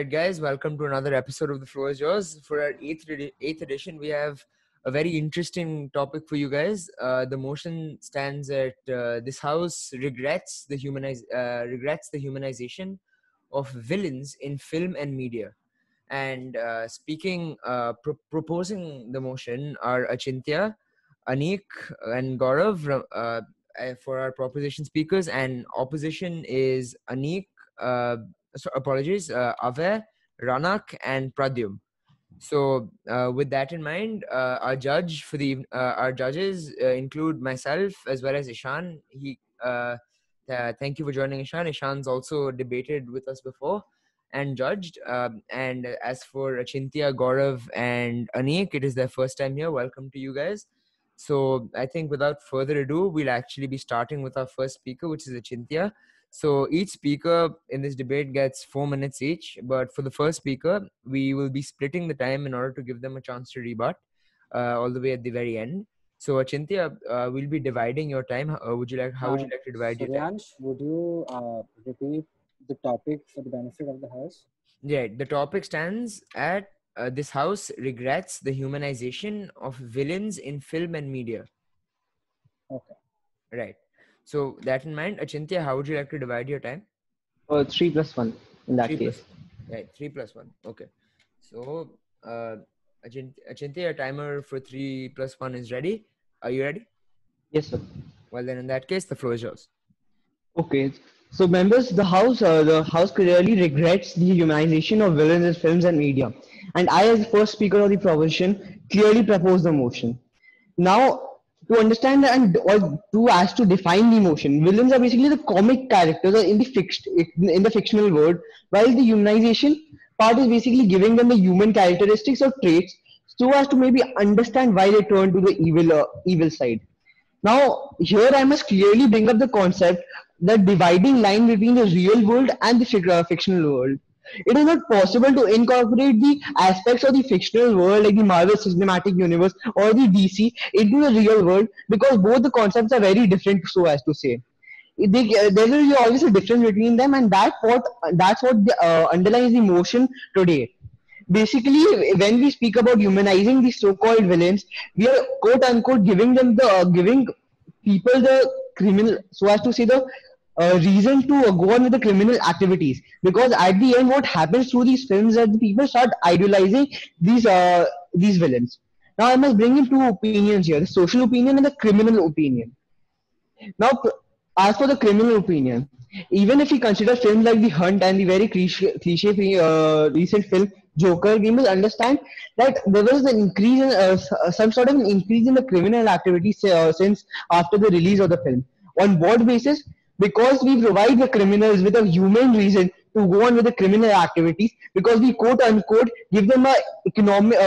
right, guys, welcome to another episode of The Floor is Yours. For our eighth edition, we have a very interesting topic for you guys. The motion stands at this house regrets the humanization of villains in film and media. And proposing the motion are Achintya, Anik, and Gaurav for our proposition speakers, and opposition is Anik. Ave, Ranak, and Pradyum. So, with that in mind, our judges include myself as well as Ishan. Thank you for joining, Ishan. Ishan's also debated with us before and judged. And as for Achintya, Gaurav, and Anik, it is their first time here. Welcome to you guys. So, I think without further ado, we'll actually be starting with our first speaker, which is Achintya. So each speaker in this debate gets 4 minutes each. But for the first speaker, we will be splitting the time in order to give them a chance to rebut all the way at the very end. So Achintya, we'll be dividing your time. How would you like to divide your time? Would you repeat the topic for the benefit of the house? Yeah, the topic stands at this house regrets the humanization of villains in film and media. Okay. Right. So that in mind, Achintya, how would you like to divide your time? 3 plus 1 in that case. Right, 3 plus 1. Okay. So Achintya, your timer for 3 plus 1 is ready. Are you ready? Yes, sir. Well, then in that case, the floor is yours. Okay. So members, the house clearly regrets the humanization of villains in films and media. And I, as the first speaker of the proposition, clearly propose the motion. Now, to understand to define the emotion, villains are basically the comic characters in the fictional world, while the humanization part is basically giving them the human characteristics or traits so as to maybe understand why they turn to the evil side. Now, here I must clearly bring up the concept, the dividing line between the real world and the fictional world. It is not possible to incorporate the aspects of the fictional world like the Marvel Cinematic Universe or the DC into the real world because both the concepts are very different, so as to say. There will be always a difference between them, and that's what underlies the motion today. Basically, when we speak about humanizing the so-called villains, we are quote unquote giving people the criminal, so as to say the reason to go on with the criminal activities, because at the end what happens through these films that the people start idolizing these villains. Now I must bring in two opinions here, the social opinion and the criminal opinion. Now as for the criminal opinion, even if we consider films like The Hunt and the very cliche recent film Joker, we must understand that there was an increase in some sort of an increase in the criminal activity since after the release of the film. On what basis? Because we provide the criminals with a human reason to go on with the criminal activities, because we quote unquote give them a economic,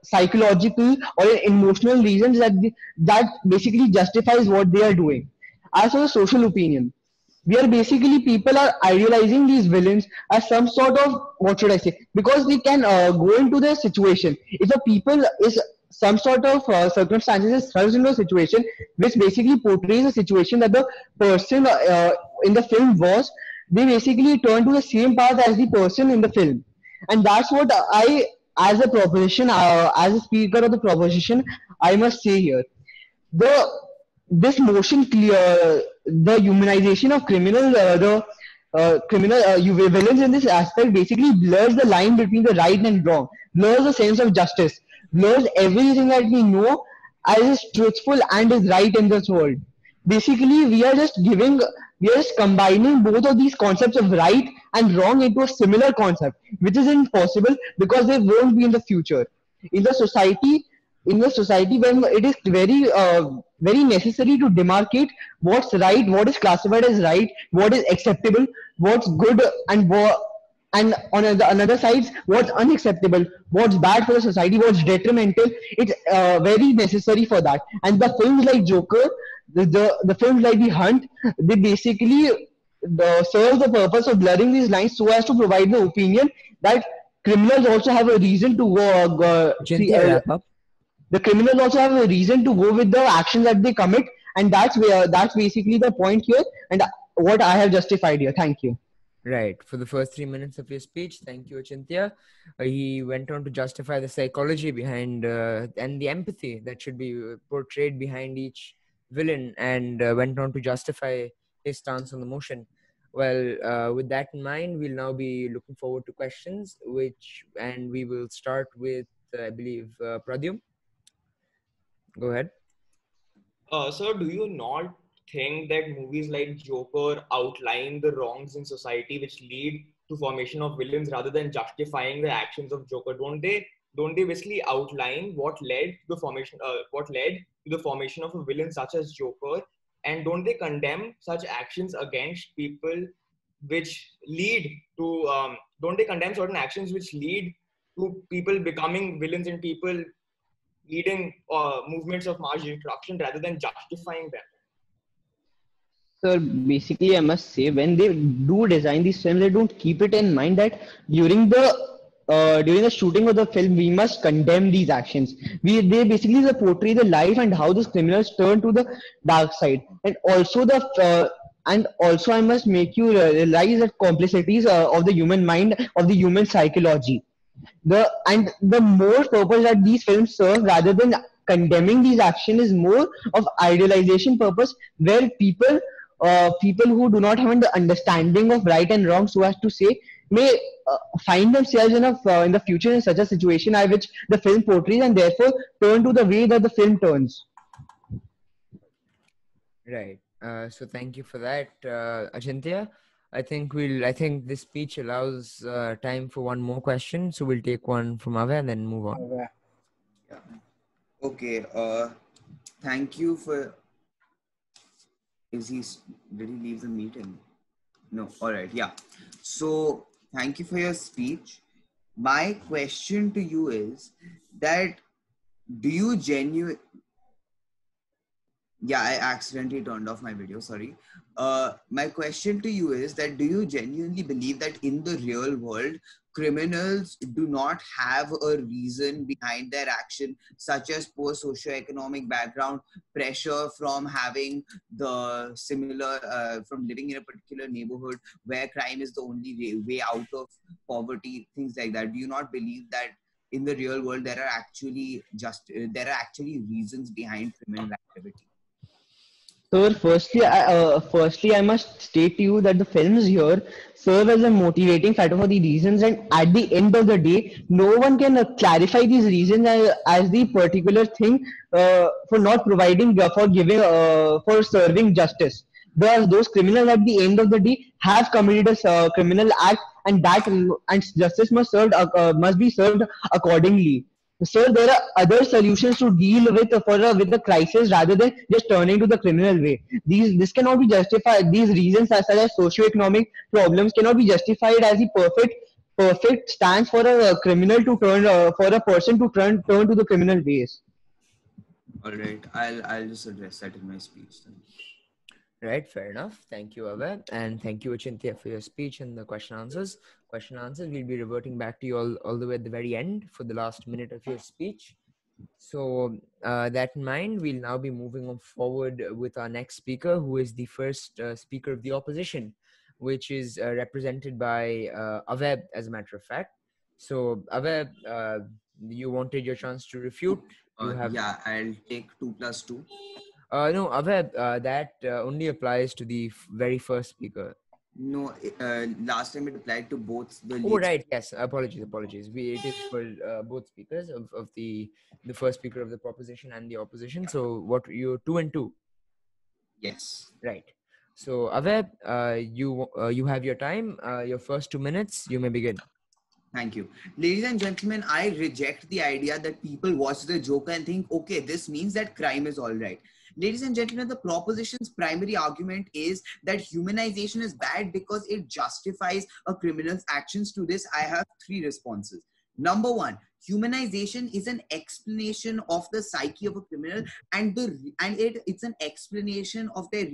psychological or an emotional reasons that basically justifies what they are doing. As for the social opinion, we are basically people are idealizing these villains as some sort of, what should I say, because we can go into their situation. If a people is some sort of circumstances is thrust into a situation which basically portrays a situation that the person in the film was, they basically turn to the same path as the person in the film. And that's what I, as a proposition, as a speaker of the proposition, I must say here. This motion the humanization of villains in this aspect basically blurs the line between the right and wrong, blurs the sense of justice, blurs everything that we know as is truthful and is right in this world. Basically, we are just combining both of these concepts of right and wrong into a similar concept, which is impossible because they won't be in the future. In the society, when it is very necessary to demarcate what's right, what is classified as right, what is acceptable, what's good, and on the another sides what's unacceptable, what's bad for the society, what's detrimental. It's very necessary for that. And the films like Joker, the films like The Hunt, they basically serve the purpose of blurring these lines so as to provide the opinion that criminals also have a reason to the criminals also have a reason to go with the actions that they commit, and that's basically the point here, and what I have justified here. Thank you. Right. For the first 3 minutes of your speech, thank you, Achintya. He went on to justify the psychology behind and the empathy that should be portrayed behind each villain, and went on to justify his stance on the motion. Well, with that in mind, we'll now be looking forward to questions, and we will start with, I believe, Pradyum. Go ahead. So do you not think that movies like Joker outline the wrongs in society which lead to formation of villains rather than justifying the actions of Joker? Don't they basically outline what led to the formation of a villain such as Joker? And don't they condemn such actions against people which lead to don't they condemn certain actions which lead to people becoming villains and people leading movements of mass destruction rather than justifying them? So basically, I must say, when they do design these films, they don't keep it in mind that during the shooting of the film, we must condemn these actions. They basically portray the life and how those criminals turn to the dark side, and also I must make you realize that complexities of the human mind, of the human psychology. The more purpose that these films serve rather than condemning these action is more of idealization purpose, where people who do not have the understanding of right and wrong, so as to say, may find themselves in the future in such a situation at which the film portrays, and therefore turn to the way that the film turns. Right. So thank you for that, Achintya. I think this speech allows time for one more question. So we'll take one from Ave and then move on. Yeah. Okay. Thank you for. Is he? Did he leave the meeting? No. All right. Yeah. So thank you for your speech. My question to you is that do you genuinely? Yeah, I accidentally turned off my video. Sorry. My question to you is that do you genuinely believe that in the real world, criminals do not have a reason behind their action, such as poor socioeconomic background, pressure from having from living in a particular neighborhood where crime is the only way out of poverty, things like that? Do you not believe that in the real world there are actually reasons behind criminal activity? So firstly, I must state to you that the films here serve as a motivating factor for the reasons, and at the end of the day, no one can clarify these reasons as the particular thing for not providing, for serving justice. Those criminals at the end of the day have committed a criminal act, and justice must be served accordingly. So there are other solutions to deal with the crisis rather than just turning to the criminal way. This cannot be justified. These reasons such as socioeconomic problems cannot be justified as the perfect stance for a criminal to turn for a person to turn to the criminal ways. All right, I'll just address that in my speech then. Right, fair enough. Thank you, Ave, and thank you, Achintya, for your speech and the question answers. We'll be reverting back to you all the way at the very end for the last minute of your speech. So, that in mind, we'll now be moving on forward with our next speaker, who is the first speaker of the opposition, which is represented by Aveb, as a matter of fact. So, Aveb, you wanted your chance to refute. You have. Yeah, I'll take 2 plus 2. No, Aveb, that only applies to the very first speaker. No, last time it applied to both the Oh, leads. right. Yes. Apologies. It is for both speakers of the first speaker of the proposition and the opposition. So what you 2 and 2? Yes. Right. So Aveb, you have your time. Your first 2 minutes. You may begin. Thank you. Ladies and gentlemen, I reject the idea that people watch the Joker and think, okay, this means that crime is all right. Ladies and gentlemen, the proposition's primary argument is that humanization is bad because it justifies a criminal's actions. To this, I have 3 responses. Number 1, Humanization is an explanation of the psyche of a criminal, and it's an explanation of the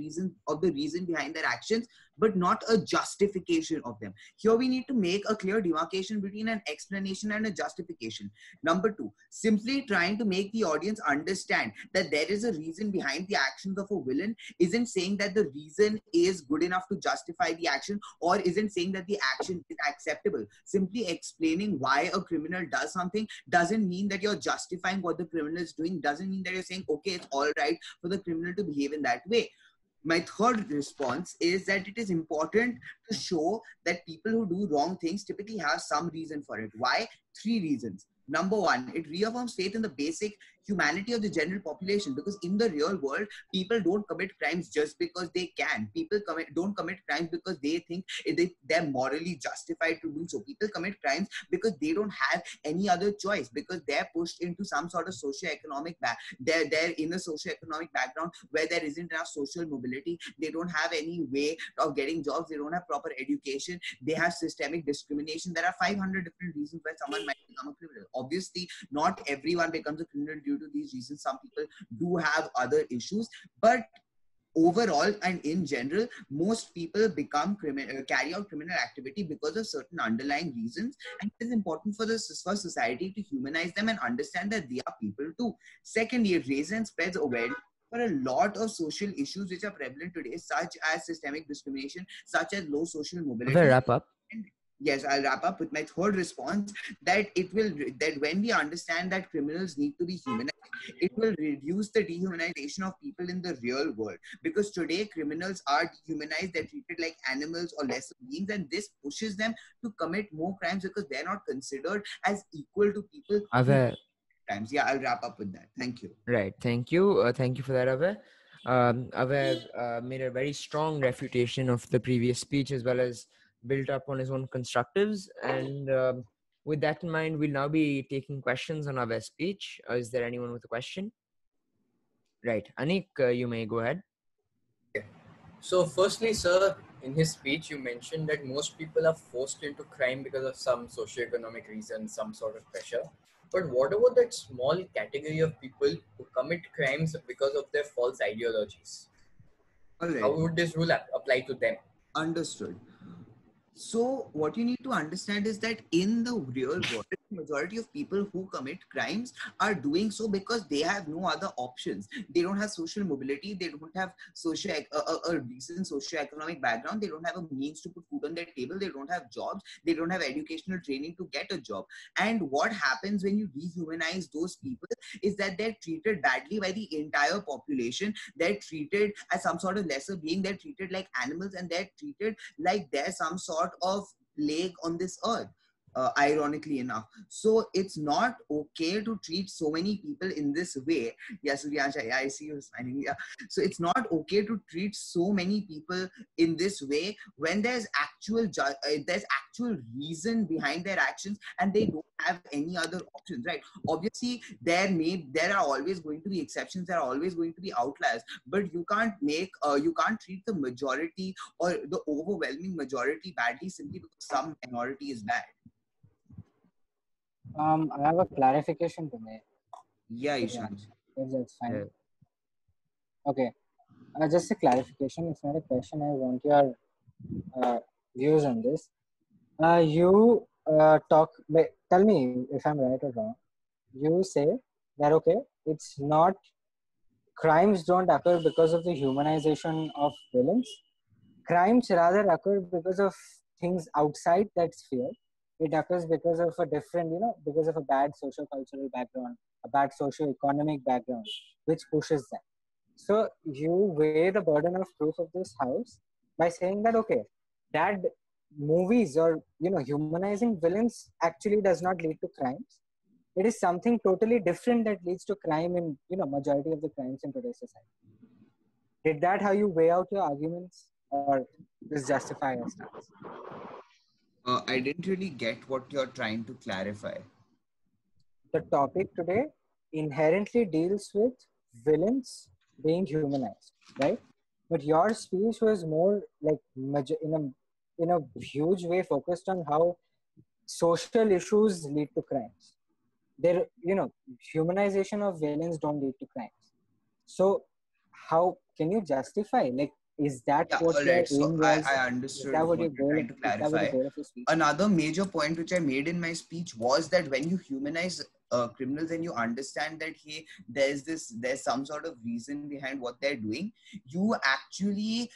reason behind their actions, but not a justification of them. Here we need to make a clear demarcation between an explanation and a justification. Number two, simply trying to make the audience understand that there is a reason behind the actions of a villain isn't saying that the reason is good enough to justify the action, or isn't saying that the action is acceptable. Simply explaining why a criminal does something doesn't mean that you're justifying what the criminal is doing, doesn't mean that you're saying, okay, it's all right for the criminal to behave in that way. My third response is that it is important to show that people who do wrong things typically have some reason for it. Why? Three reasons. Number one, it reaffirms faith in the basic humanity of the general population, because in the real world, people don't commit crimes just because they can. People don't commit crimes because they think they're morally justified to do so. People commit crimes because they don't have any other choice, because they're pushed into some sort of socio-economic they're in a socio-economic background where there isn't enough social mobility. They don't have any way of getting jobs. They don't have proper education. They have systemic discrimination. There are 500 different reasons why someone might become a criminal. Obviously, not everyone becomes a criminal due to these reasons. Some people do have other issues, but overall and in general, most people carry out criminal activity because of certain underlying reasons, and it is important for society to humanize them and understand that they are people too. Secondly, it raises and spreads awareness for a lot of social issues which are prevalent today, such as systemic discrimination, such as low social mobility. Wrap up. And yes, I'll wrap up with my third response, that that when we understand that criminals need to be humanized, it will reduce the dehumanization of people in the real world. Because today criminals are dehumanized, they're treated like animals or lesser beings, and this pushes them to commit more crimes because they're not considered as equal to people who commit crimes. Yeah, I'll wrap up with that. Thank you. Right. Thank you. Thank you for that, Ave. Ave made a very strong refutation of the previous speech, as well as built up on his own constructives. And with that in mind, we'll now be taking questions on Ave's speech. Is there anyone with a question? Right. Anik, you may go ahead. So firstly, sir, in his speech, you mentioned that most people are forced into crime because of some socioeconomic reason, some sort of pressure. But what about that small category of people who commit crimes because of their false ideologies? All right. How would this rule apply to them? Understood. So what you need to understand is that in the real world, the majority of people who commit crimes are doing so because they have no other options. They don't have social mobility. They don't have a decent socio-economic background. They don't have a means to put food on their table. They don't have jobs. They don't have educational training to get a job. And what happens when you dehumanize those people is that they're treated badly by the entire population. They're treated as some sort of lesser being. They're treated like animals, and they're treated like they're some sort of plague on this earth, ironically enough. So it's not okay to treat so many people in this way. Yeah, Suryansha, yeah, I see you smiling. Yeah. So it's not okay to treat so many people in this way when there's actual reason behind their actions, and they don't have any other options, right? Obviously, there are always going to be exceptions. There are always going to be outliers, but you can't treat the majority or the overwhelming majority badly simply because some minority is bad. I have a clarification to make. Yeah, Ishan. If that's fine. Yeah. Okay. Just a clarification. It's not a question. I want your views on this. You tell me if I'm right or wrong. You say that, okay, it's not, crimes don't occur because of the humanization of villains. Crimes rather occur because of things outside that sphere. It occurs because of a different, because of a bad social cultural background, a bad socio-economic background, which pushes them. So you weigh the burden of proof of this house by saying that, okay, that movies or, humanizing villains actually does not lead to crimes. It is something totally different that leads to crime in, majority of the crimes in today's society. Did that how you weigh out your arguments, or just justify your stance? I didn't really get what you're trying to clarify. The topic today inherently deals with villains being humanized, right? But your speech was more like in a huge way focused on how social issues lead to crimes. there, humanization of villains don't lead to crimes. So how can you justify, like, is that Yeah, what all your right. So aim I, was? I Is that understood what what your you're goal of, trying to is that what the clarify. goal of your speech? Another major point which I made in my speech was that when you humanize criminals and you understand that, hey, there's some sort of reason behind what they're doing, you actually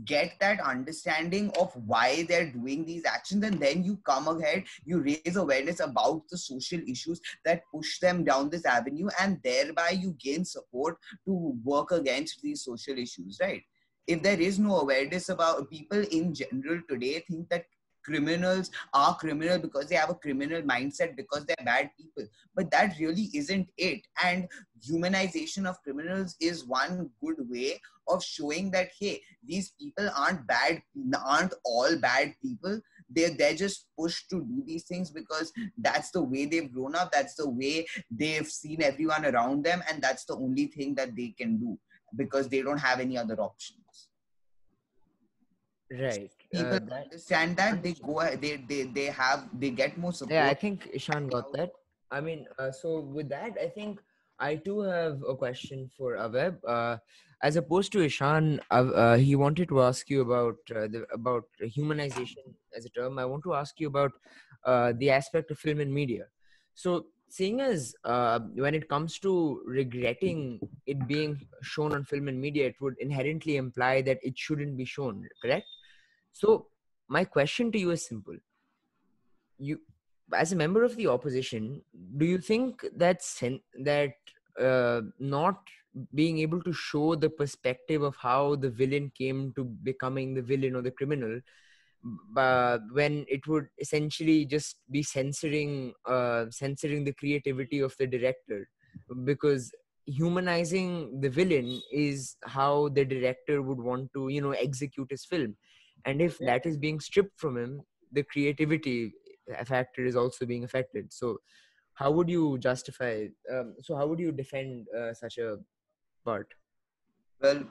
get that understanding of why they're doing these actions, and then you come ahead, you raise awareness about the social issues that push them down this avenue, and thereby you gain support to work against these social issues, right? If there is no awareness, about people in general today think that criminals are criminal because they have a criminal mindset, because they're bad people, but that really isn't it. And humanization of criminals is one good way of showing that, hey, these people aren't all bad people. They're just pushed to do these things because that's the way they've grown up, that's the way they've seen everyone around them, and that's the only thing that they can do because they don't have any other options. Right. People That understand that, they understood. go ahead, they get more Yeah, I support. think Ishan got that. I mean, so with that, I think I too have a question for Aveb. As opposed to Ishan, he wanted to ask you about humanization as a term. I want to ask you about the aspect of film and media. So, seeing as when it comes to regretting it being shown on film and media, it would inherently imply that it shouldn't be shown. Correct? So, my question to you is simple. You, as a member of the opposition, do you think that not being able to show the perspective of how the villain came to becoming the villain or the criminal, when it would essentially just be censoring the creativity of the director, because humanizing the villain is how the director would want to execute his film, and if that is being stripped from him, the creativity factor is also being affected. So how would you justify how would you defend such a part? Well,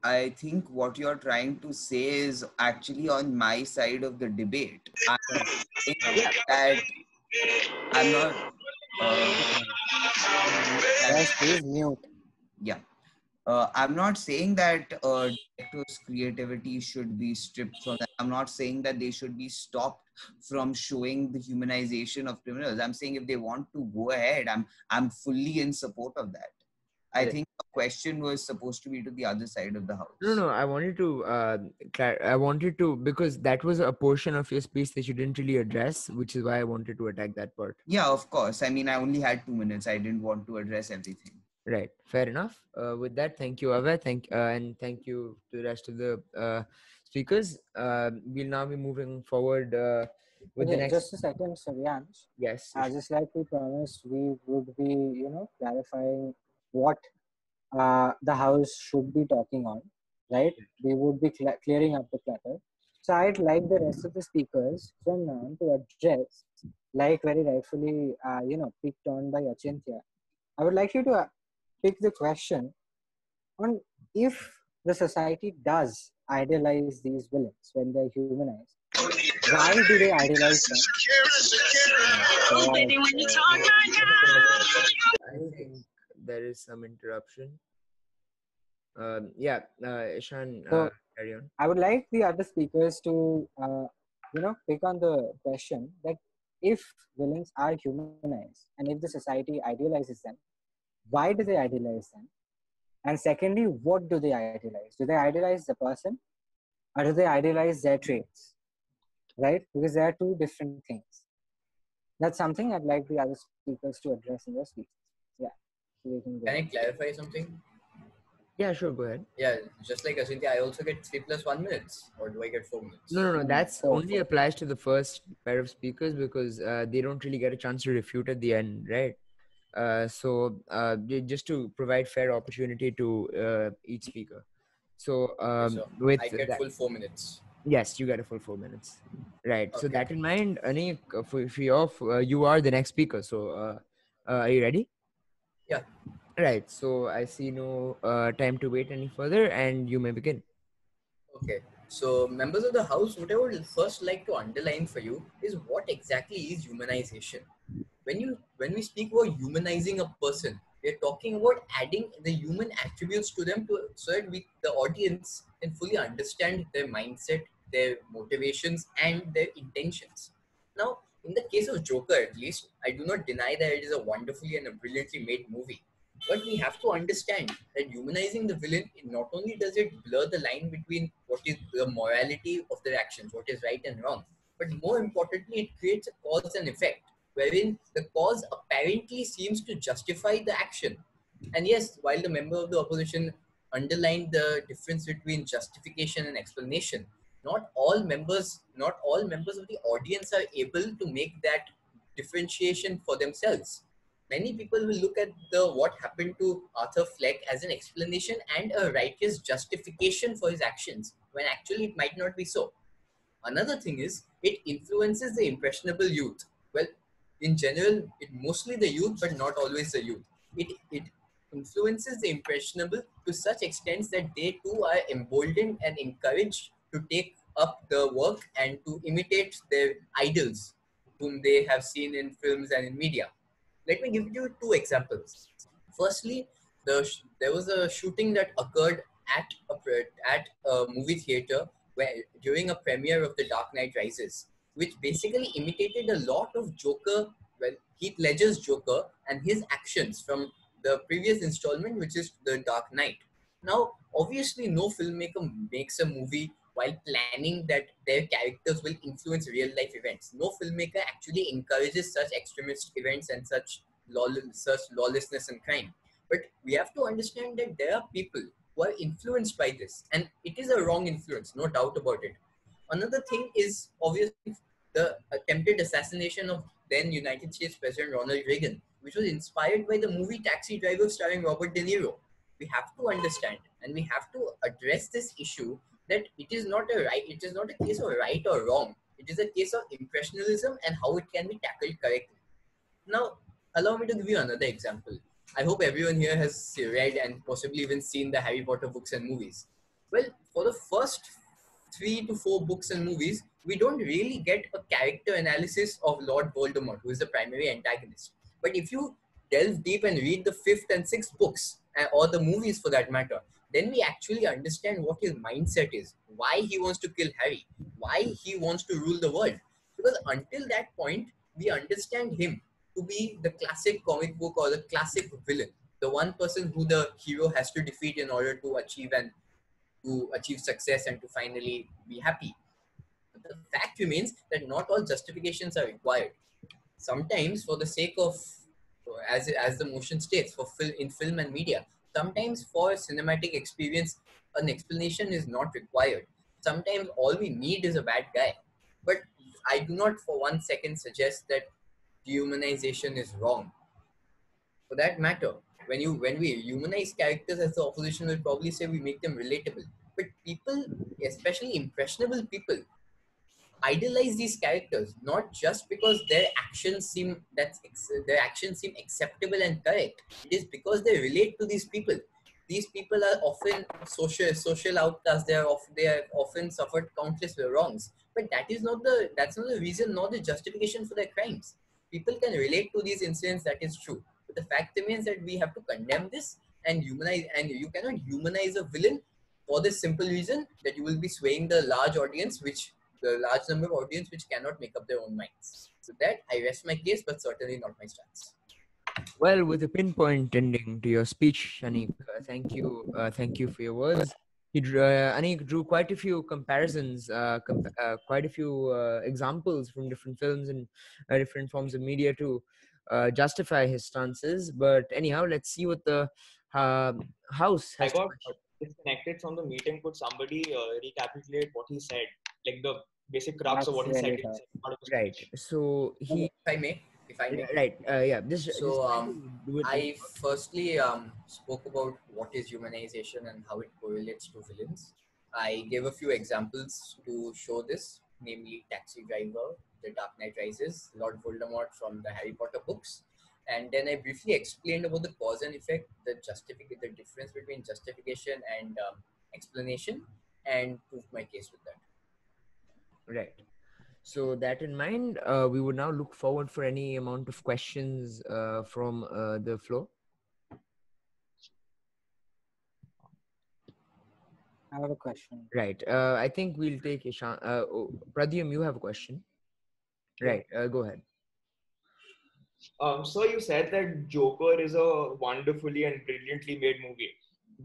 I think what you're trying to say is actually on my side of the debate. I'm Sure. saying Yeah. that I'm not can you mute that? Yes, please mute. Yeah. I'm not saying that directors' creativity should be stripped from them. I'm not saying that they should be stopped from showing the humanization of criminals. I'm saying if they want to go ahead, I'm fully in support of that. I Right. think the question was supposed to be to the other side of the No, house. no, I wanted to, I wanted to, because that was a portion of your speech that you didn't really address, which is why I wanted to attack that part. Yeah, of course. I mean, I only had 2 minutes. I didn't want to address everything. Right. Fair enough. With that, thank you, Ava. And thank you to the rest of the speakers. We'll now be moving forward with the Okay, next. just a second, Suryansh. Yes. Just like we promised, we would be, clarifying what the house should be talking on, right? We would be clearing up the clutter. So I'd like the rest of the speakers from now to address, like very rightfully, picked on by Achintya. I would like you to pick the question on, if the society does idealize these villains when they're humanized, why do they idealize them? I God, think I think there is some interruption. Yeah, Ishan, so carry on. I would like the other speakers to, pick on the question that if villains are humanized and if the society idealizes them, why do they idealize them? And secondly, what do they idealize? Do they idealize the person or do they idealize their traits? Right? Because there are two different things. That's something I'd like the other speakers to address in their speeches. Yeah, so we can go Can on. I clarify something? Yeah, sure, go ahead. Yeah, just like Asintya, I also get 3 + 1 minutes, or do I get 4 minutes? No, no, no. No, no, That's four, only four. applies to the first pair of speakers because they don't really get a chance to refute at the end, right? Just to provide fair opportunity to each speaker. So Okay, so I with get that, full 4 minutes. yes, you get a full 4 minutes. Right. So Okay. that in mind, Anik, you are the next speaker. So are you ready? Yeah. Right. So I see no time to wait any further, and you may begin. Okay. So, members of the House, what I would first like to underline for you is what exactly is humanization. when we speak about humanizing a person, we're talking about adding the human attributes to them so that the audience can fully understand their mindset, their motivations, and their intentions. Now, in the case of Joker, at least, I do not deny that it is a wonderfully and a brilliantly made movie. But we have to understand that humanizing the villain, not only does it blur the line between what is the morality of their actions, what is right and wrong, but more importantly, it creates a cause and effect, wherein the cause apparently seems to justify the action. And yes, while the member of the opposition underlined the difference between justification and explanation, not all members of the audience are able to make that differentiation for themselves. Many people will look at the what happened to Arthur Fleck as an explanation and a righteous justification for his actions, when actually it might not be so. Another thing is it influences the impressionable youth. Well, in general, it mostly the youth, but not always the youth. It influences the impressionable to such extents that they too are emboldened and encouraged to take up the work and to imitate their idols whom they have seen in films and in media. Let me give you two examples. Firstly, there was a shooting that occurred at a movie theater where during a premiere of The Dark Knight Rises, which basically imitated a lot of Heath Ledger's Joker and his actions from the previous installment, which is The Dark Knight. Now, obviously, no filmmaker makes a movie while planning that their characters will influence real life events. No filmmaker actually encourages such extremist events and such lawlessness and crime. But we have to understand that there are people who are influenced by this, and it is a wrong influence, no doubt about it. Another thing is obviously the attempted assassination of then United States President Ronald Reagan, which was inspired by the movie Taxi Driver starring Robert De Niro. We have to understand and we have to address this issue that it is not a case of right or wrong. It is a case of impressionism and how it can be tackled correctly. Now, allow me to give you another example. I hope everyone here has read and possibly even seen the Harry Potter books and movies. Well, for the first 3 to 4 books and movies, we don't really get a character analysis of Lord Voldemort, who is the primary antagonist. But if you delve deep and read the fifth and sixth books, or the movies for that matter, then we actually understand what his mindset is, why he wants to kill Harry, why he wants to rule the world. Because until that point, we understand him to be the classic comic book or the classic villain, the one person who the hero has to defeat in order to achieve success and to finally be happy. But the fact remains that not all justifications are required. Sometimes, for the sake of, as the motion states, in film and media, sometimes for cinematic experience, an explanation is not required. Sometimes all we need is a bad guy. But I do not for 1 second suggest that dehumanization is wrong. For that matter, when we humanize characters, as the opposition will probably say, we make them relatable. But people, especially impressionable people, idolize these characters not just because their actions seem acceptable and correct. It is because they relate to these people. These people are often social outcasts. They have often suffered countless wrongs, but that's not the reason nor the justification for their crimes. People can relate to these incidents, that is true, but the fact remains that we have to condemn this and humanize. And you cannot humanize a villain for the simple reason that you will be swaying the large number of audience which cannot make up their own minds. With that, I rest my case, but certainly not my stance. Well, with a pinpoint ending to your speech, Anik, thank you for your words. Anik drew quite a few comparisons, quite a few examples from different films and different forms of media to justify his stances. But anyhow, let's see what the House I has to got disconnected from the meeting. Could somebody recapitulate what he said? Like the basic crux of That's what he said really in the tough. second part of the right. speech. So he If I may, right. Yeah. Just so try to do it. I firstly spoke about what is humanization and how it correlates to villains. I gave a few examples to show this, namely Taxi Driver, The Dark Knight Rises, Lord Voldemort from the Harry Potter books, and then I briefly explained about the cause and effect, the difference between justification and explanation, and proved my case with that. Right. So that in mind, we would now look forward for any amount of questions from the floor. I have a question. Right. I think we'll take Ishan. Pradyum, you have a question. Right. Go ahead. So you said that Joker is a wonderfully and brilliantly made movie.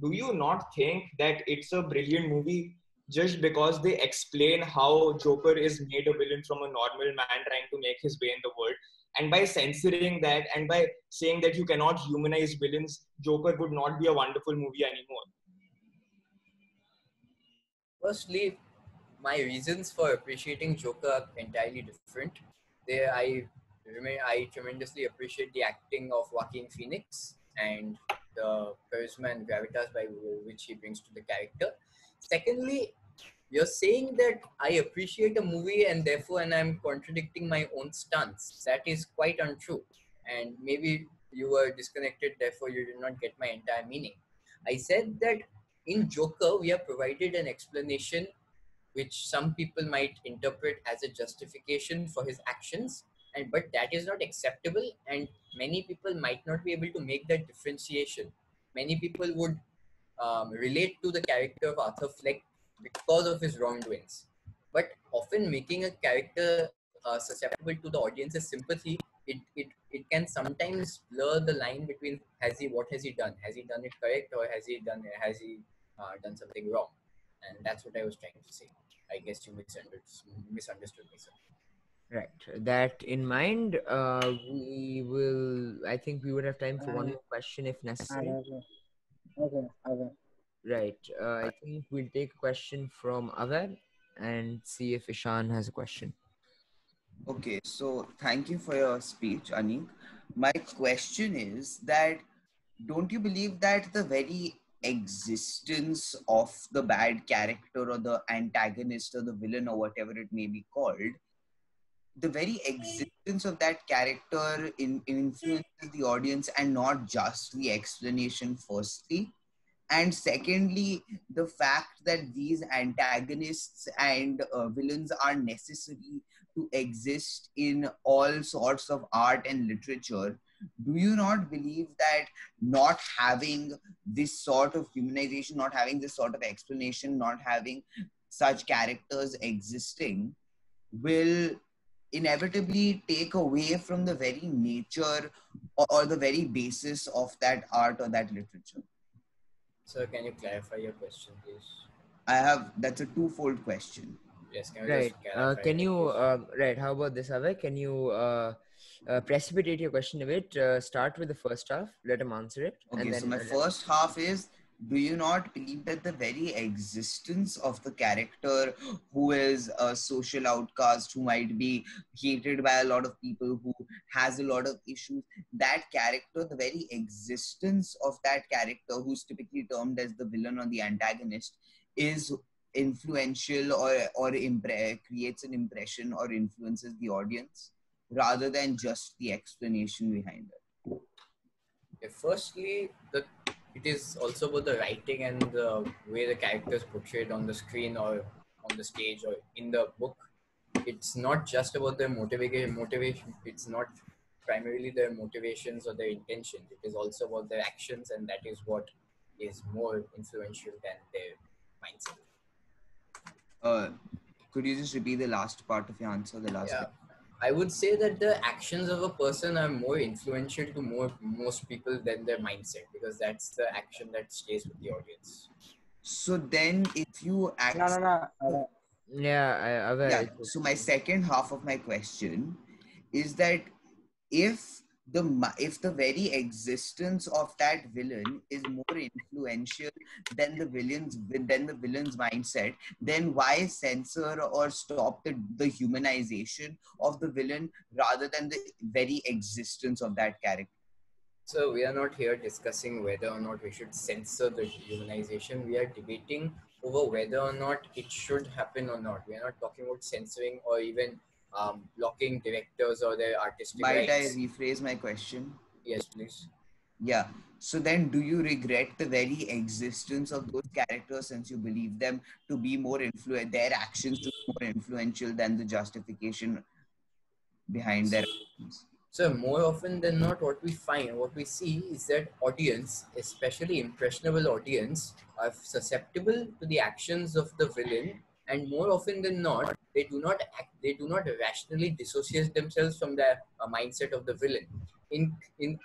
Do you not think that it's a brilliant movie just because they explain how Joker is made a villain from a normal man trying to make his way in the world? And by censoring that and by saying that you cannot humanize villains, Joker would not be a wonderful movie anymore. Firstly, my reasons for appreciating Joker are entirely different. I tremendously appreciate the acting of Joaquin Phoenix and the charisma and gravitas by which he brings to the character. Secondly, you're saying that I appreciate a movie and I'm contradicting my own stance. That is quite untrue. And maybe you were disconnected, therefore you did not get my entire meaning. I said that in Joker, we are provided an explanation which some people might interpret as a justification for his actions, and but that is not acceptable, and many people might not be able to make that differentiation. Many people would relate to the character of Arthur Fleck because of his wrongdoings. But often making a character susceptible to the audience's sympathy, it can sometimes blur the line between what has he done? Has he done it correct, or has he done something wrong? And that's what I was trying to say. I guess you misunderstood me, sir. Right. That in mind, I think we would have time for one more question if necessary. Okay. Right. I think we'll take a question from Avar and see if Ishan has a question. Okay, so thank you for your speech, Anik. My question is that don't you believe that the very existence of the bad character or the antagonist or the villain or whatever it may be called, the very existence of that character influences the audience and not just the explanation, firstly? And secondly, the fact that these antagonists and villains are necessary to exist in all sorts of art and literature, do you not believe that not having this sort of humanization, not having this sort of explanation, not having such characters existing will inevitably take away from the very nature or the very basis of that art or that literature? Sir, can you clarify your question, please? That's a twofold question. Yes, can you Right. just clarify Can it, you, please? right, how about this, Avar? Can you precipitate your question a bit? Start with the first half, let him answer it. Okay, And so then my first half is, do you not believe that the very existence of the character who is a social outcast, who might be hated by a lot of people, who has a lot of issues, that character, the very existence of that character, who's typically termed as the villain or the antagonist, is influential or creates an impression or influences the audience rather than just the explanation behind it? Firstly, it is also about the writing and the way the characters portrayed on the screen or on the stage or in the book. It's not just about their motivation. It's not primarily their motivations or their intentions. It is also about their actions, and that is what is more influential than their mindset. Could you just repeat the last part of your answer, the last Yeah, bit? I would say that the actions of a person are more influential to most people than their mindset, because that's the action that stays with the audience. So then, if you No. yeah, Avar, yeah. So my second half of my question is that if if the very existence of that villain is more influential than the villain's mindset, then why censor or stop the humanization of the villain rather than the very existence of that character? So we are not here discussing whether or not we should censor the humanization. We are debating over whether or not it should happen or not. We are not talking about censoring or even blocking directors or their artistic Might I rights. rephrase my question? Yes, please. Yeah. So then, do you regret the very existence of those characters since you believe them to be more their actions to be more influential than the justification behind their actions? So more often than not, what we see is that audience, especially impressionable audience, are susceptible to the actions of the villain, and more often than not, they do not rationally dissociate themselves from the mindset of the villain. In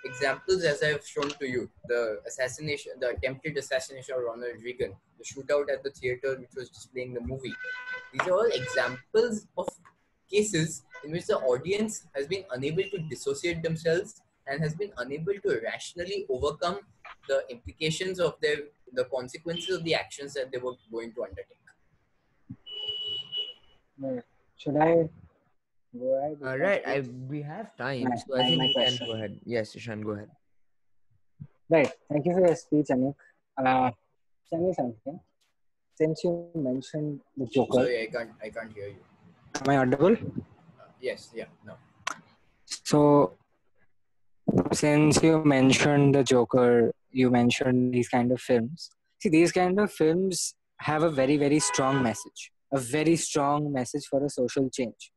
examples as I have shown to you, the attempted assassination of Ronald Reagan, the shootout at the theater which was displaying the movie. These are all examples of cases in which the audience has been unable to dissociate themselves and has been unable to rationally overcome the implications of the consequences of the actions that they were going to undertake. Should I go ahead with my Right. speech? We have time, so I think My you can question. go ahead. Yes, Ishan, go ahead. Right. Thank you for your speech, Anik. Tell me something. Since you mentioned the Joker, Sorry, I can't hear you. am I audible? Yes, yeah, no. So, since you mentioned the Joker, you mentioned these kind of films. See, these kind of films have a very, very strong message. A very strong message for a social change.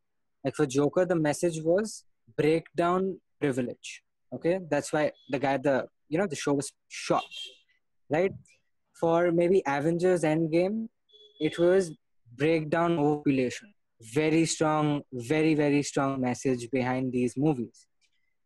Like for Joker, the message was break down privilege. Okay, that's why the show was shot, right? For maybe Avengers Endgame, it was break down overpopulation. Very strong, very, very strong message behind these movies.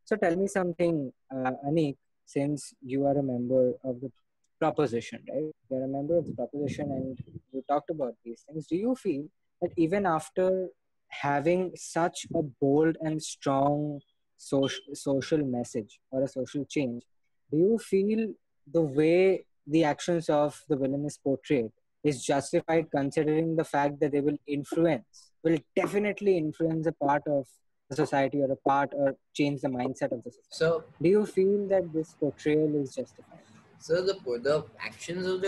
So tell me something, Anik, since you are a member of the proposition, right? You're a member of the proposition and you talked about these things. Do you feel that even after having such a bold and strong social message or a social change, do you feel the way the actions of the villain is portrayed is justified considering the fact that they will definitely influence a part of the society or a part or change the mindset of the society? So Do you feel that this portrayal is justified? So the actions of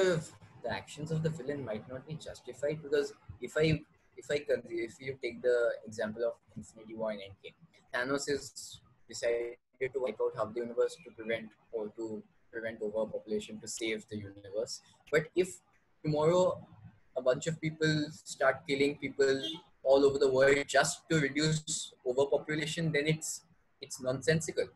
the villain might not be justified because if you take the example of Infinity War and Endgame, Thanos is decided to wipe out half the universe to prevent overpopulation to save the universe. But if tomorrow a bunch of people start killing people all over the world just to reduce overpopulation, then it's nonsensical.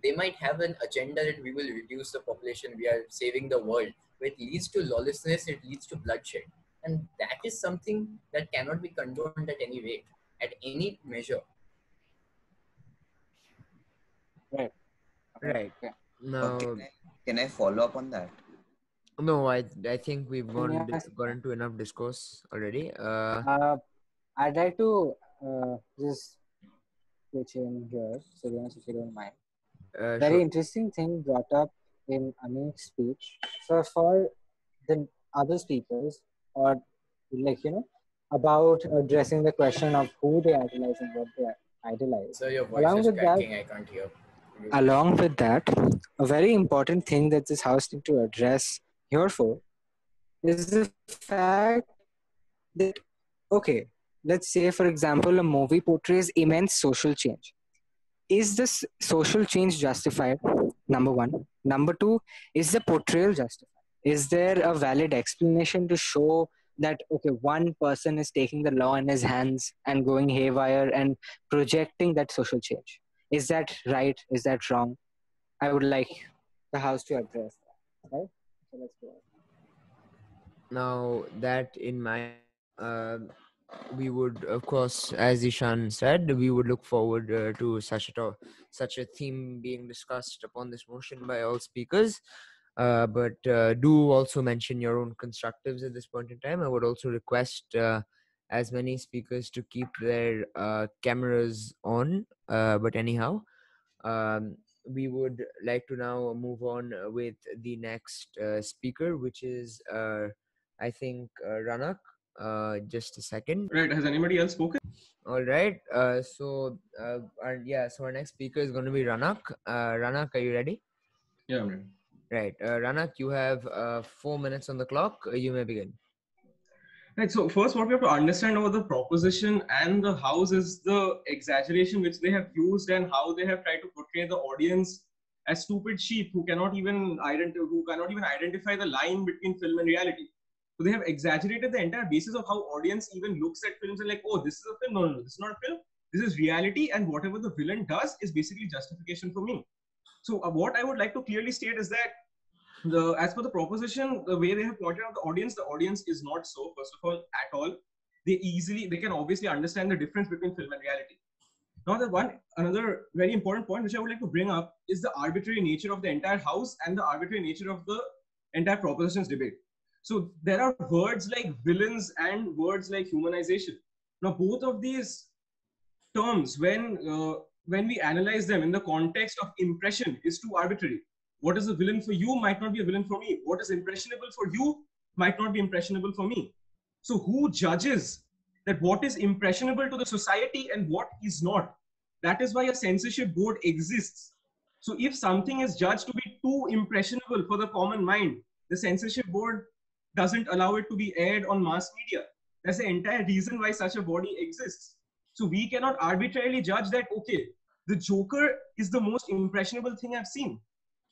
They might have an agenda that we will reduce the population, we are saving the world, but it leads to lawlessness, it leads to bloodshed. And that is something that cannot be condoned at any rate, at any measure. Right. Right. Okay. Can Now, I follow up on that? no, I think we've Let me ask. gone into enough discourse already. Uh, I'd like to just switch in here, so if you don't mind. Very Sure. interesting thing brought up in Anik's speech. So for the other speakers, or like about addressing the question of who they idolize and what they idolize. So your voice Along is with that, cracking, I can't hear you. along with that, a very important thing that this house need to address here for is the fact that, okay, let's say for example, a movie portrays immense social change. Is this social change justified? Number one. Number two, is the portrayal justified? Is there a valid explanation to show that, okay, one person is taking the law in his hands and going haywire and projecting that social change? Is that right? Is that wrong? I would like the house to address that. Right? So let's go. Now that in my view, we would, of course, as Ishan said, we would look forward to such a theme being discussed upon this motion by all speakers. But do also mention your own constructives at this point in time. I would also request as many speakers to keep their cameras on. But anyhow, we would like to now move on with the next speaker, which is, I think, Ranak. Just a second. Right. Has anybody else spoken? All right. So our next speaker is going to be Ranak. Ranak, are you ready? Yeah, I'm ready. Right. Ranak, you have 4 minutes on the clock. You may begin. Right. So first, what we have to understand about the proposition and the house is the exaggeration which they have used and how they have tried to portray the audience as stupid sheep who cannot even identify the line between film and reality. So they have exaggerated the entire basis of how audience even looks at films and like, oh, this is a film. No, this is not a film. This is reality, and whatever the villain does is basically justification for me. So what I would like to clearly state is that as per the proposition, the way they have plotted out the audience is not so. First of all, at all, they can obviously understand the difference between film and reality. Now, another very important point which I would like to bring up is the arbitrary nature of the entire house and the arbitrary nature of the entire propositions debate. So there are words like villains and words like humanization. Now, both of these terms, when we analyze them in the context of impression, is too arbitrary. What is a villain for you might not be a villain for me. What is impressionable for you might not be impressionable for me. So who judges that what is impressionable to the society and what is not? That is why a censorship board exists. So if something is judged to be too impressionable for the common mind, the censorship board doesn't allow it to be aired on mass media. That's the entire reason why such a body exists. So we cannot arbitrarily judge that, okay, the Joker is the most impressionable thing I've seen.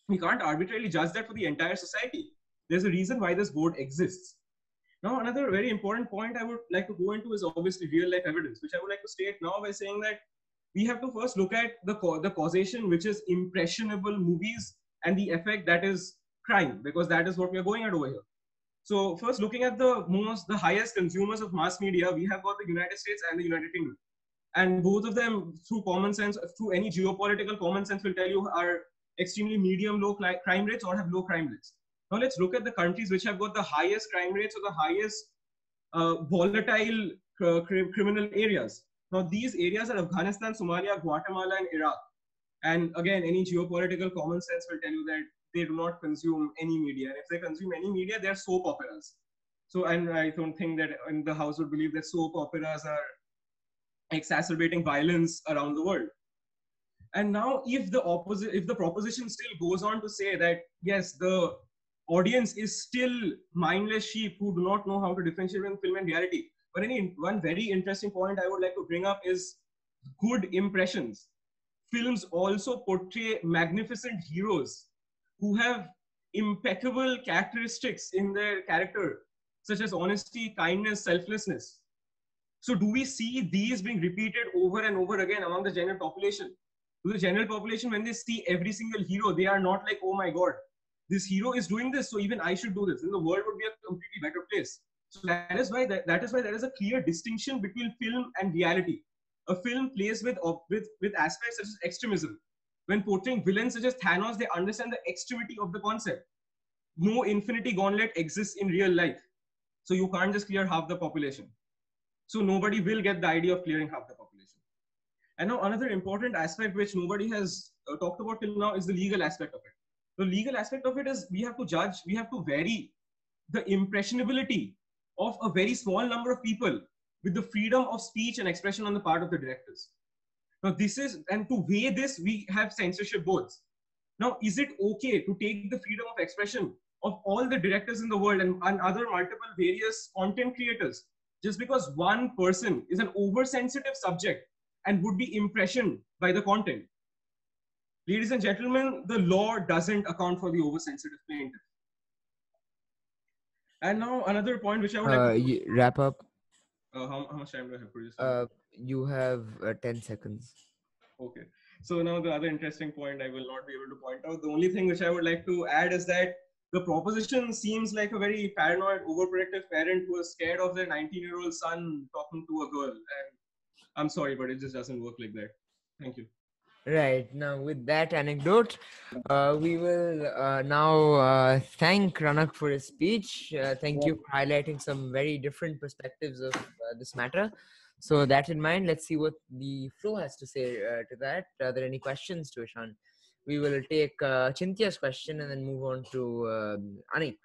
We can't arbitrarily judge that for the entire society. There's a reason why this board exists. Now, another very important point I would like to go into is obviously real life evidence, which I would like to state now by saying that we have to first look at the causation, which is impressionable movies, and the effect that is crime, because that is what we are going at over here. So first, looking at the highest consumers of mass media, we have got the United States and the United Kingdom. And both of them, through common sense, through any geopolitical common sense, will tell you are extremely medium-low crime rates or have low crime rates. Now let's look at the countries which have got the highest crime rates or the highest volatile criminal areas. Now these areas are Afghanistan, Somalia, Guatemala, and Iraq. And again, any geopolitical common sense will tell you that they do not consume any media. And if they consume any media, they're soap operas. So, and I don't think that in the House would believe that soap operas are exacerbating violence around the world. And now if the proposition still goes on to say that, yes, the audience is still mindless sheep who do not know how to differentiate between film and reality. But one very interesting point I would like to bring up is good impressions. Films also portray magnificent heroes who have impeccable characteristics in their character, such as honesty, kindness, selflessness. So do we see these being repeated over and over again among the general population? To the general population, when they see every single hero, they are not like, oh my God, this hero is doing this, so even I should do this. Then the world would be a completely better place. So that is why there is a clear distinction between film and reality. A film plays with aspects such as extremism. When portraying villains such as Thanos, they understand the extremity of the concept. No infinity gauntlet exists in real life. So you can't just clear half the population. So nobody will get the idea of clearing half the population. And now another important aspect which nobody has talked about till now is the legal aspect of it. The legal aspect of it is we have to vary the impressionability of a very small number of people with the freedom of speech and expression on the part of the directors. Now to weigh this, we have censorship boards. Now, is it okay to take the freedom of expression of all the directors in the world and other multiple various content creators just because one person is an oversensitive subject and would be impressioned by the content? Ladies and gentlemen, the law doesn't account for the oversensitive plaintiff. And now another point which I would like to wrap up. How much time do I have for this? You have 10 seconds. Okay. So now the other interesting point I will not be able to point out. The only thing which I would like to add is that the proposition seems like a very paranoid, overprotective parent who is scared of their 19-year-old son talking to a girl. And I'm sorry, but it just doesn't work like that. Thank you. Right. Now, with that anecdote, we will now thank Ranak for his speech. Thank you for highlighting some very different perspectives of this matter. So that in mind, let's see what the floor has to say to that. Are there any questions to Ishan? We will take Chintia's question and then move on to Anik.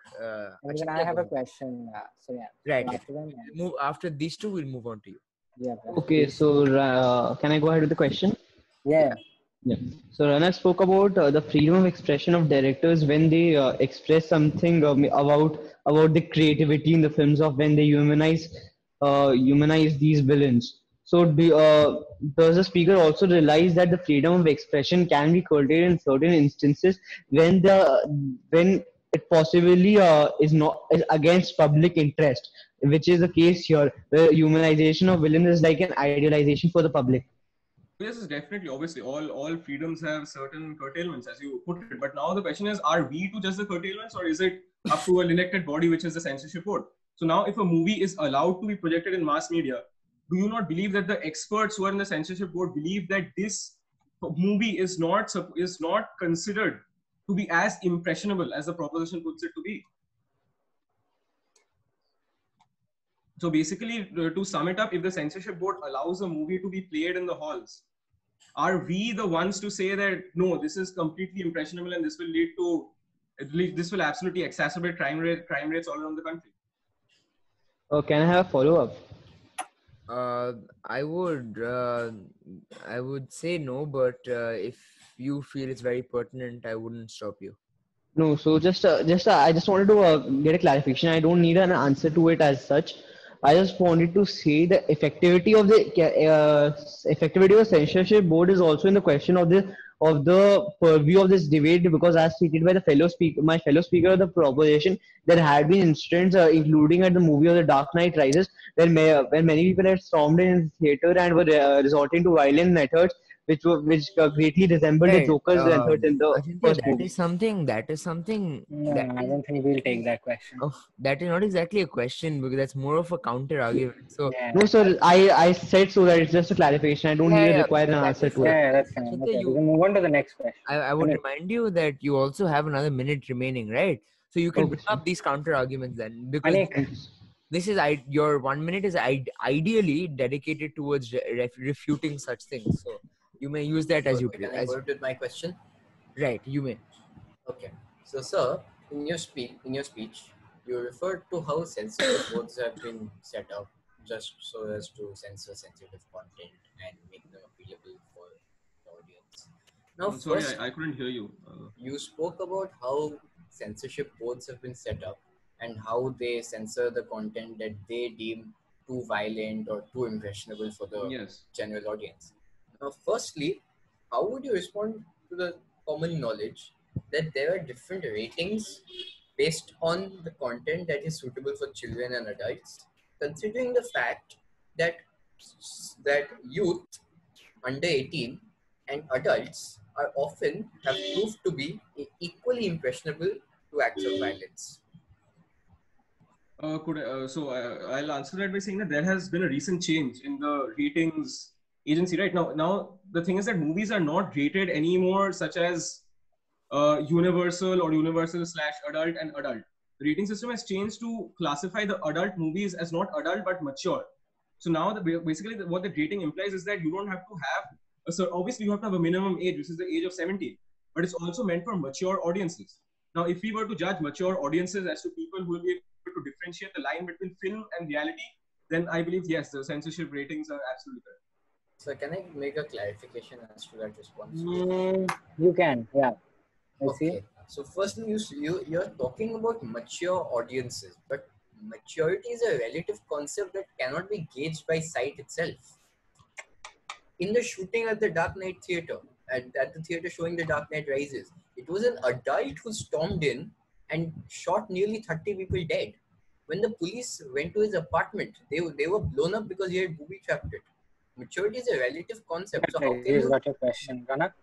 And then I have a question. So yeah. Right. So after these two, we'll move on to you. Yeah. Okay, so can I go ahead with the question? Yeah. Yeah. So Rana spoke about the freedom of expression of directors when they express something about the creativity in the films of when they humanize these villains. So, does the speaker also realize that the freedom of expression can be curtailed in certain instances when when it possibly is against public interest, which is the case here, where humanization of villains is like an idealization for the public. Yes, it's definitely. Obviously, all freedoms have certain curtailments, as you put it. But now the question is, are we to judge the curtailments, or is it up to an elected body, which is the censorship board? So now, if a movie is allowed to be projected in mass media, do you not believe that the experts who are in the censorship board believe that this movie is not considered to be as impressionable as the proposition puts it to be? So basically, to sum it up, if the censorship board allows a movie to be played in the halls, are we the ones to say that no, this is completely impressionable and this will lead to this will absolutely exacerbate crime rates all around the country? Can I have a follow up? Uh, I would say no, but if you feel it's very pertinent, I wouldn't stop you. No, so I just wanted to get a clarification. I don't need an answer to it as such. I just wanted to say the effectivity of the censorship board is also in the question of the purview of this debate, because as stated by the my fellow speaker of the proposition, there had been incidents, including at the movie of The Dark Knight Rises, when many people had stormed in theater and were resorting to violent methods, which greatly resembled the Right. Joker's methods in the Ajantya, first movie. that is something No, that I is don't think we'll take that question. that is not exactly a question, because that's more of a counter argument. So Yeah, No, sir. I said so that it's just a clarification. I don't yeah, need to yeah, require an that answer is to it. yeah, that's fine. Ajantya, Okay, we can move on to the next question. I would remind you that you also have another minute remaining, right? So you can Okay, bring sir. up these counter arguments then, because Anik, Thank you, sir. this is your 1 minute is ideally dedicated towards refuting such things. So you may use that as you Okay, can I go with my question? right. You may. Okay. So, sir, in your speech, you referred to how censorship boards have been set up just so as to censor sensitive content and make them available for the audience. Now, Sorry, first, I couldn't hear you. you spoke about how censorship boards have been set up and how they censor the content that they deem too violent or too impressionable for the Yes. general audience. Now, firstly, how would you respond to the common knowledge that there are different ratings based on the content that is suitable for children and adults, considering the fact that youth under 18 and adults are often have proved to be equally impressionable to acts of violence? I'll answer that by saying that there has been a recent change in the ratings agency right now. Now the thing is that movies are not rated anymore, such as universal or universal / adult and adult. The rating system has changed to classify the adult movies as not adult but mature. So now basically what the rating implies is that you don't have to have so obviously you have to have a minimum age, which is the age of 17, but it's also meant for mature audiences. Now, if we were to judge mature audiences as to people who will be able to differentiate the line between film and reality, then I believe yes, the censorship ratings are absolutely correct. So can I make a clarification as to that response? you can, yeah. Let's see. Okay. So firstly, you're talking about mature audiences, but maturity is a relative concept that cannot be gauged by sight itself. In the shooting at the Dark Knight Theatre, at the theatre showing The Dark Knight Rises, it was an adult who stormed in and shot nearly 30 people dead. When the police went to his apartment, they were blown up because he had booby trapped it. Maturity is a relative concept. So how can He's you? got your question, Ranak.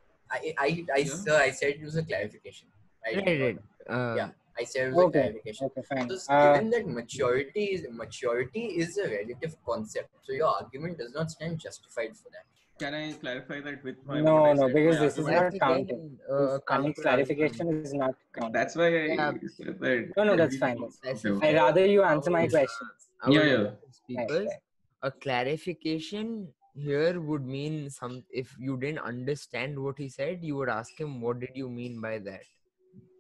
Yeah. Sir, I said it was a clarification. I did Right. not. Yeah, I said it was a Okay, clarification. okay, fine. So given that maturity is a relative concept, so your argument does not stand justified for that. Can I clarify that with my No, what I no, said? because My this is argument. not counting. Anik's Counter clarification argument. is not counting. That's why I Yeah. said that. No, that's fine. That's fine. Specific. I'd rather you answer my question. Our Yeah. Right, speakers, right. a clarification here would mean if you didn't understand what he said, you would ask him, what did you mean by that?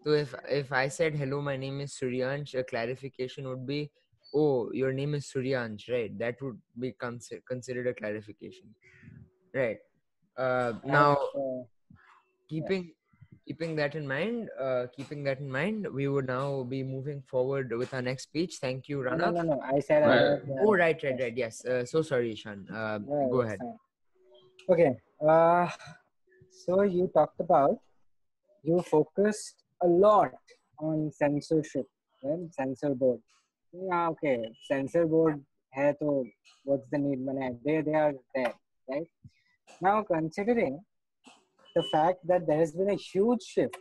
So if I said, hello, my name is Suryansh, a clarification would be, oh, your name is Suryansh, right? That would be considered a clarification, right? Now Uh, keeping keeping that in mind, we would now be moving forward with our next speech. Thank you, Ranak. No. I said I Right. had. Oh, right. Yes. Yes. So sorry, Ishan. Go That's ahead. fine. Okay. So you talked about, you focused a lot on censorship and censor board. Yeah, okay. Censor board hai to what's the need? Mane, they are there, right? Now considering the fact that there has been a huge shift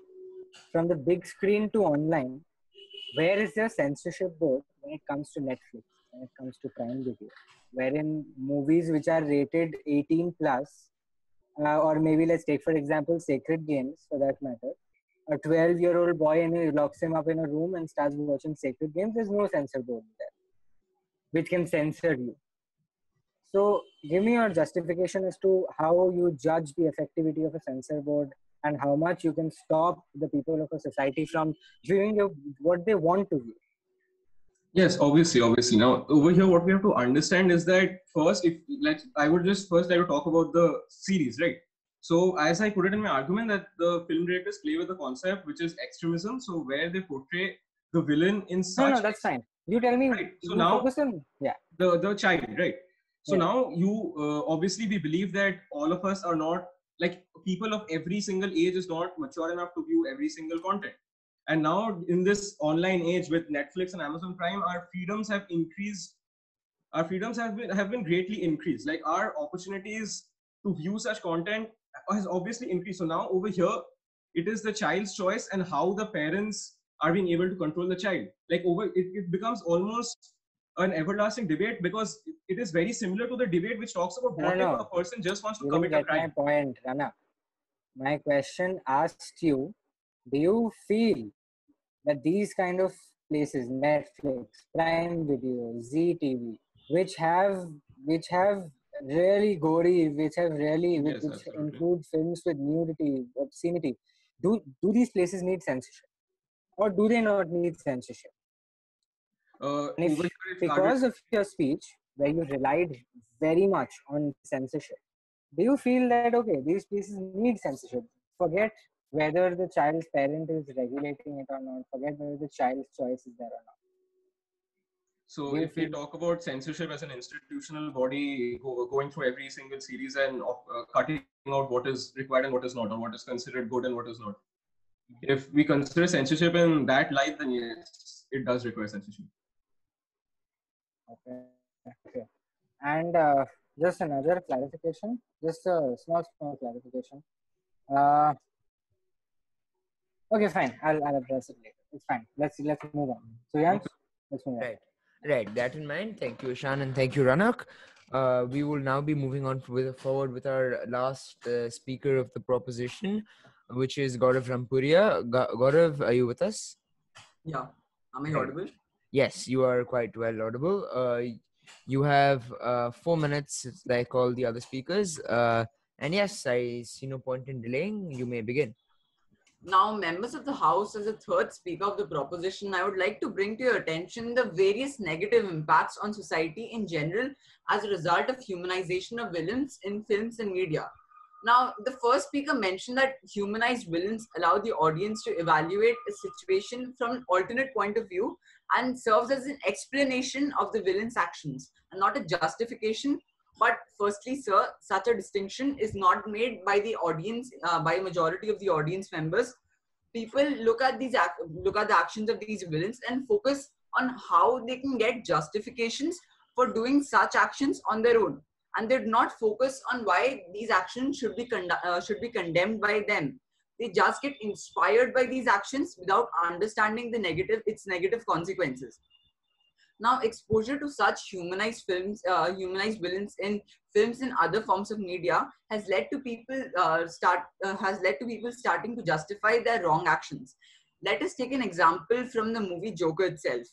from the big screen to online, where is your censorship board when it comes to Netflix, when it comes to Prime Video, wherein movies which are rated 18 plus, or maybe let's take for example Sacred Games for that matter, a 12-year-old boy and he locks him up in a room and starts watching Sacred Games, there's no censor board there which can censor you. So give me your justification as to how you judge the effectivity of a censor board and how much you can stop the people of a society from viewing what they want to view. Yes, obviously. Now, over here, what we have to understand is that first, if I would just first like to talk about the series, right? So, as I put it in my argument, that the film directors play with the concept, which is extremism. So, where they portray the villain in such No, that's fine. You tell me. right. So You now focus on, yeah. the child, right? So Yeah. now you obviously we believe that all of us are not like people of every single age is not mature enough to view every single content. And now in this online age with Netflix and Amazon Prime, our freedoms have increased. Our freedoms have been greatly increased. Like our opportunities to view such content has obviously increased. So now over here, it is the child's choice and how the parents are being able to control the child. Like it becomes almost an everlasting debate because it is very similar to the debate which talks about what if a No. person just wants to You commit didn't a get my crime. point, Rana. My question asked you, do you feel that these kind of places, Netflix, Prime Video, ZTV, which have really gory, Yes, which absolutely. include films with nudity, obscenity, do these places need censorship, or do they not need censorship? And if Over here, if I would because of your speech where you relied very much on censorship, do you feel that okay, these places need censorship? Forget whether the child's parent is regulating it or not. Forget whether the child's choice is there or not. So Do you if we feel? talk about censorship as an institutional body going through every single series and cutting out what is required and what is not, or what is considered good and what is not. If we consider censorship in that light, then yes, it does require censorship. Okay. And just another clarification, just a small clarification. Uh, okay, fine. I'll address it later. It's fine. Let's move on. So Yans, Okay. let's move on. Right. That in mind. Thank you, Ishan, and thank you, Ranak. We will now be moving on forward with our last speaker of the proposition, which is Gaurav Rampuria. Gaurav, are you with us? Yeah. Am I Right. audible? Yes, you are quite well audible. You have 4 minutes, like all the other speakers. And yes, I see no point in delaying. You may begin. Now, members of the House, as a third speaker of the proposition, I would like to bring to your attention the various negative impacts on society in general as a result of humanization of villains in films and media. Now, the first speaker mentioned that humanized villains allow the audience to evaluate a situation from an alternate point of view and serves as an explanation of the villain's actions and not a justification. But firstly, sir, such a distinction is not made by the audience, by a majority of the audience members. People look at the actions of these villains and focus on how they can get justifications for doing such actions on their own, and they do not focus on why these actions should be condemned by them. They just get inspired by these actions without understanding its negative consequences. Now, exposure to such humanized villains in films and other forms of media has led to people starting to justify their wrong actions. Let us take an example from the movie Joker itself.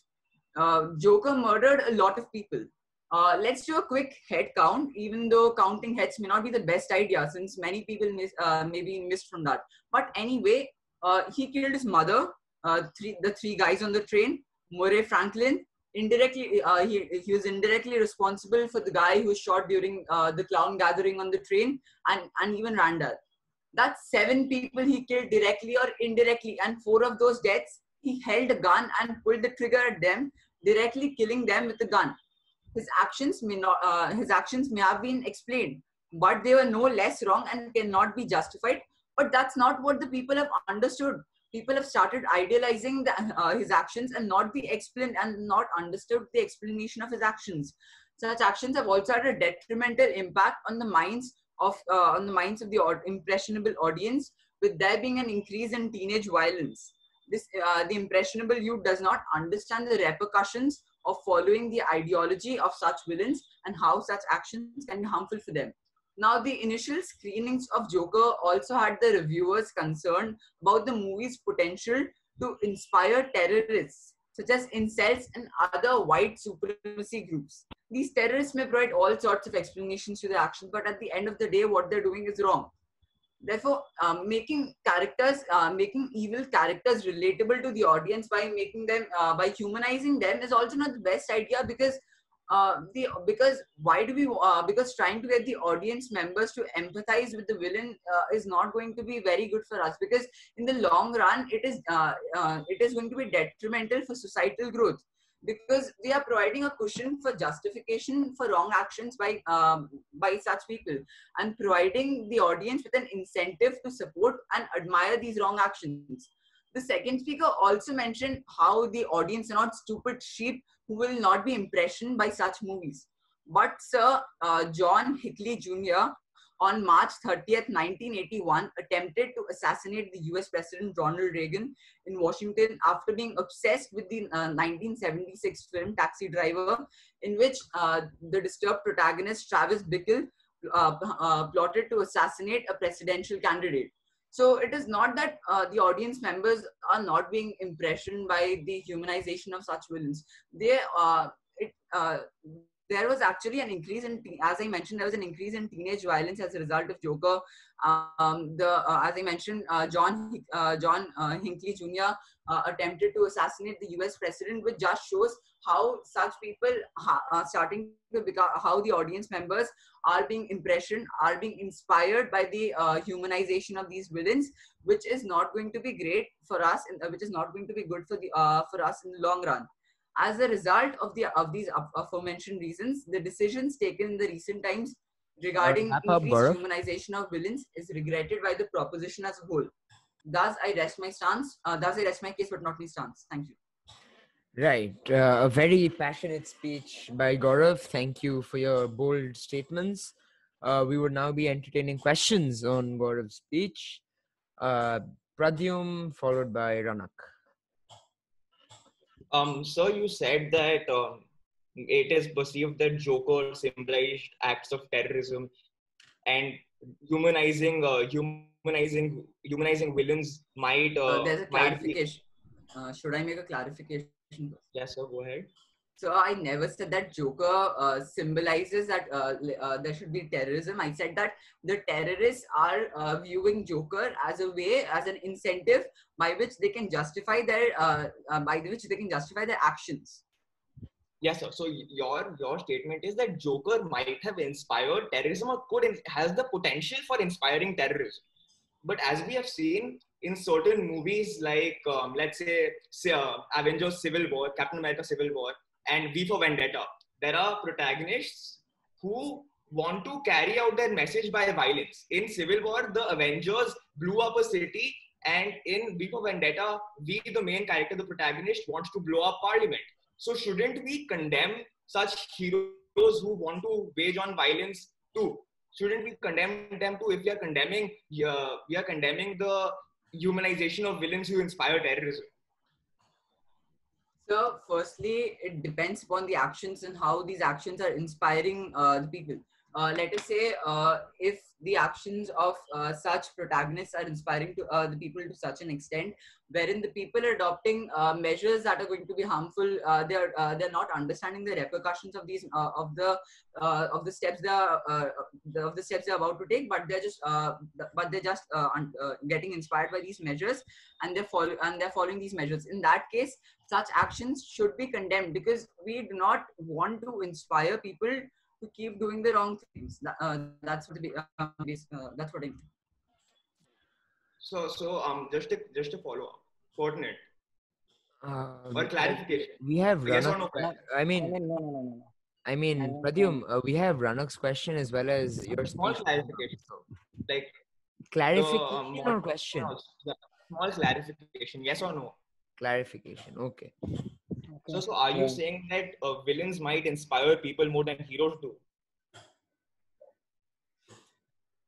Joker murdered a lot of people. Let's do a quick head count, even though counting heads may not be the best idea since many people maybe missed from that. But anyway, he killed his mother, the three guys on the train, Murray Franklin. Indirectly, he was indirectly responsible for the guy who was shot during the clown gathering on the train, and even Randall. that 7 people he killed directly or indirectly, and 4 of those deaths he held a gun and pulled the trigger at them, directly killing them with the gun. His actions may have been explained, but they were no less wrong and cannot be justified. But that's not what the people have understood. People have started idealizing his actions and not the explained and not understood the explanation of his actions. Such actions have also had a detrimental impact on the minds of the impressionable audience, with there being an increase in teenage violence. The impressionable youth does not understand the repercussions of following the ideology of such villains and how such actions can be harmful for them. Now, the initial screenings of Joker also had the reviewers concerned about the movie's potential to inspire terrorists, such as incels and other white supremacy groups. These terrorists may provide all sorts of explanations to their actions, but at the end of the day, what they're doing is wrong. Therefore, making evil characters relatable to the audience by humanizing them is also not the best idea, because trying to get the audience members to empathize with the villain is not going to be very good for us, because in the long run it is going to be detrimental for societal growth, because we are providing a cushion for justification for wrong actions by such people, and providing the audience with an incentive to support and admire these wrong actions. The second speaker also mentioned how the audience are not stupid sheep who will not be impressioned by such movies. But Sir John Hinckley Jr. on March 30th, 1981, attempted to assassinate the US President Ronald Reagan in Washington after being obsessed with the 1976 film Taxi Driver, in which the disturbed protagonist Travis Bickle plotted to assassinate a presidential candidate. So it is not that the audience members are not being impressioned by the humanization of such villains. There was actually an increase as I mentioned, there was an increase in teenage violence as a result of Joker. As I mentioned, John Hinckley Jr. Attempted to assassinate the US president, which just shows how such people are starting to become, how the audience members are being impressioned, are being inspired by the humanization of these villains, which is not going to be great for us, which is not going to be good for us in the long run. As a result of these aforementioned reasons, the decisions taken in the recent times regarding Wrap up, increased Gaurav. humanization of villains is regretted by the proposition as a whole. Thus, I rest my stance. Thus, I rest my case, but not my stance. Thank you. Right. A very passionate speech by Gaurav. Thank you for your bold statements. We would now be entertaining questions on Gaurav's speech. Pradyum, followed by Ranak. So you said that it is perceived that Joker symbolized acts of terrorism, and humanizing villains might There's a might be. clarification. Should I make a clarification? Yes, sir. Go ahead. So I never said that Joker symbolizes that there should be terrorism. I said that the terrorists are viewing Joker as a way, as an incentive by which they can justify their actions. Yes, sir. So your statement is that Joker might have inspired terrorism, or has the potential for inspiring terrorism. But as we have seen in certain movies, like let's say Avengers Civil War, Captain America Civil War, and V for Vendetta, there are protagonists who want to carry out their message by violence. In Civil War, the Avengers blew up a city, and in V for Vendetta, V, the main character, the protagonist, wants to blow up Parliament. So shouldn't we condemn such heroes who want to wage on violence too? Shouldn't we condemn them too? If we are condemning the humanization of villains who inspire terrorism. So, firstly, it depends upon the actions and how these actions are inspiring the people. Let us say if the actions of such protagonists are inspiring to the people to such an extent, wherein the people are adopting measures that are going to be harmful, they're not understanding the repercussions of these of the steps they're about to take, but they're just getting inspired by these measures, and they're following these measures. In that case, such actions should be condemned, because we do not want to inspire people to keep doing the wrong things. That's what I mean. Just a follow up, Fortnite or Uh, clarification. we have Yes or Ranak. no? No, I I mean, mean, no. I I mean, mean, Pradyum, we have Ranak's question as well as your Small speech. clarification. Like the Clarification or question? yeah, small clarification. Yes or no? Clarification. Okay. okay. So are you Yeah. saying that villains might inspire people more than heroes do?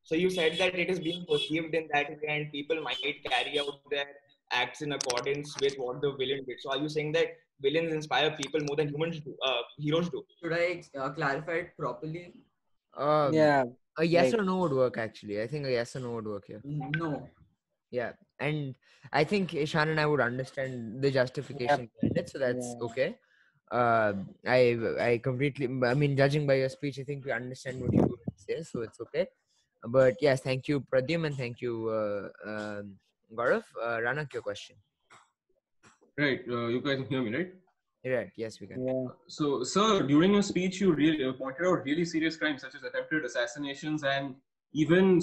So you said that it is being perceived in that way, and people might carry out their acts in accordance with what the villain did. So are you saying that villains inspire people more than heroes do? Should I clarify it properly? Um, Yeah. a yes Like, or no would work actually. I think a yes or no would work here. No. Yeah, and I think Ishan and I would understand the yep. justification behind it, so that's Yeah. okay. I completely. I mean, judging by your speech, I think we understand what you would say, so it's okay. But yes, thank you, Pradyum, and thank you, Gaurav. Ranak, your question. Right. You guys can hear me, right? Right? Yes, we can. Yeah. So, sir, during your speech, you really pointed out really serious crimes such as attempted assassinations and even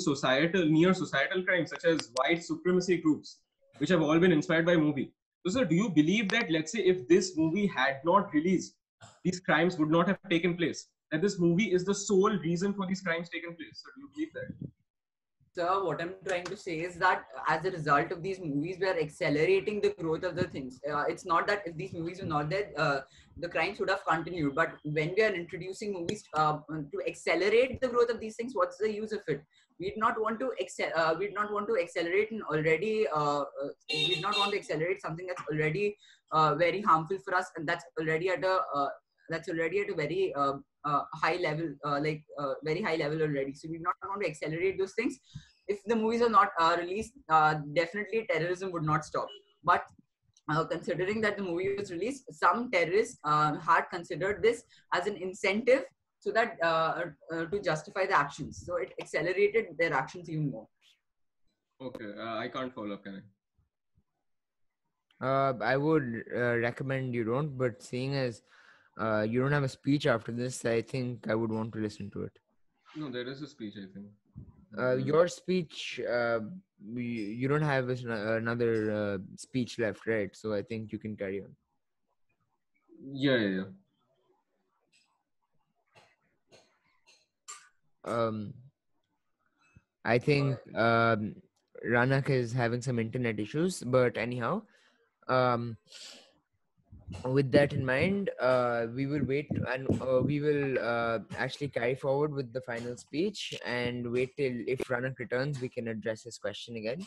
near societal crimes such as white supremacy groups, which have all been inspired by movie. So, sir, do you believe that, let's say, if this movie had not released, these crimes would not have taken place? That this movie is the sole reason for these crimes taken place? So, do you believe that? So what I'm trying to say is that as a result of these movies, we are accelerating the growth of the things. It's not that if these movies were not there, the crimes would have continued. But when we are introducing movies to accelerate the growth of these things, what's the use of it? We'd not want to we'd not want to accelerate an already. We'd not want to accelerate something that's already very harmful for us, and that's already at a very high level, very high level already. So we not want to accelerate those things. If the movies are not released, definitely terrorism would not stop. But considering that the movie was released, some terrorists had considered this as an incentive so that to justify the actions. So it accelerated their actions even more. Okay, I can't follow up, can I? I would recommend you don't, but seeing as you don't have a speech after this, I think I would want to listen to it. No, there is a speech, I think. Your speech, you don't have another speech left, right? So I think you can carry on. Yeah. I think Ranak is having some internet issues, but anyhow, with that in mind, we will wait and we will actually carry forward with the final speech and wait till if Ranak returns, we can address his question again.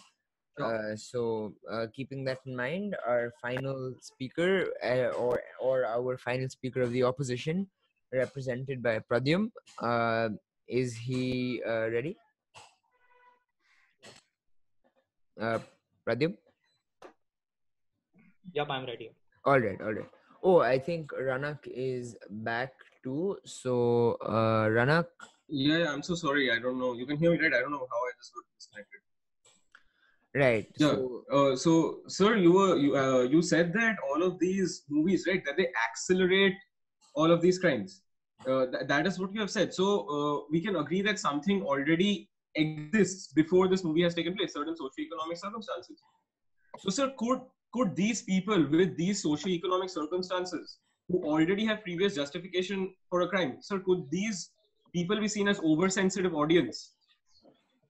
So keeping that in mind, our final speaker or our final speaker of the opposition, represented by Pradyum, is he ready? Pradyum? Yep, I'm ready. All right. Oh, I think Ranak is back too. So, Ranak. Yeah, I'm so sorry. I don't know. You can hear me, right? I don't know how I just got disconnected. Right. Yeah. So, sir, you said that all of these movies, right, that they accelerate all of these crimes. That is what you have said. So we can agree that something already exists before this movie has taken place, certain socioeconomic circumstances. So, sir, could these people with these socioeconomic circumstances who already have previous justification for a crime, sir, could these people be seen as oversensitive audience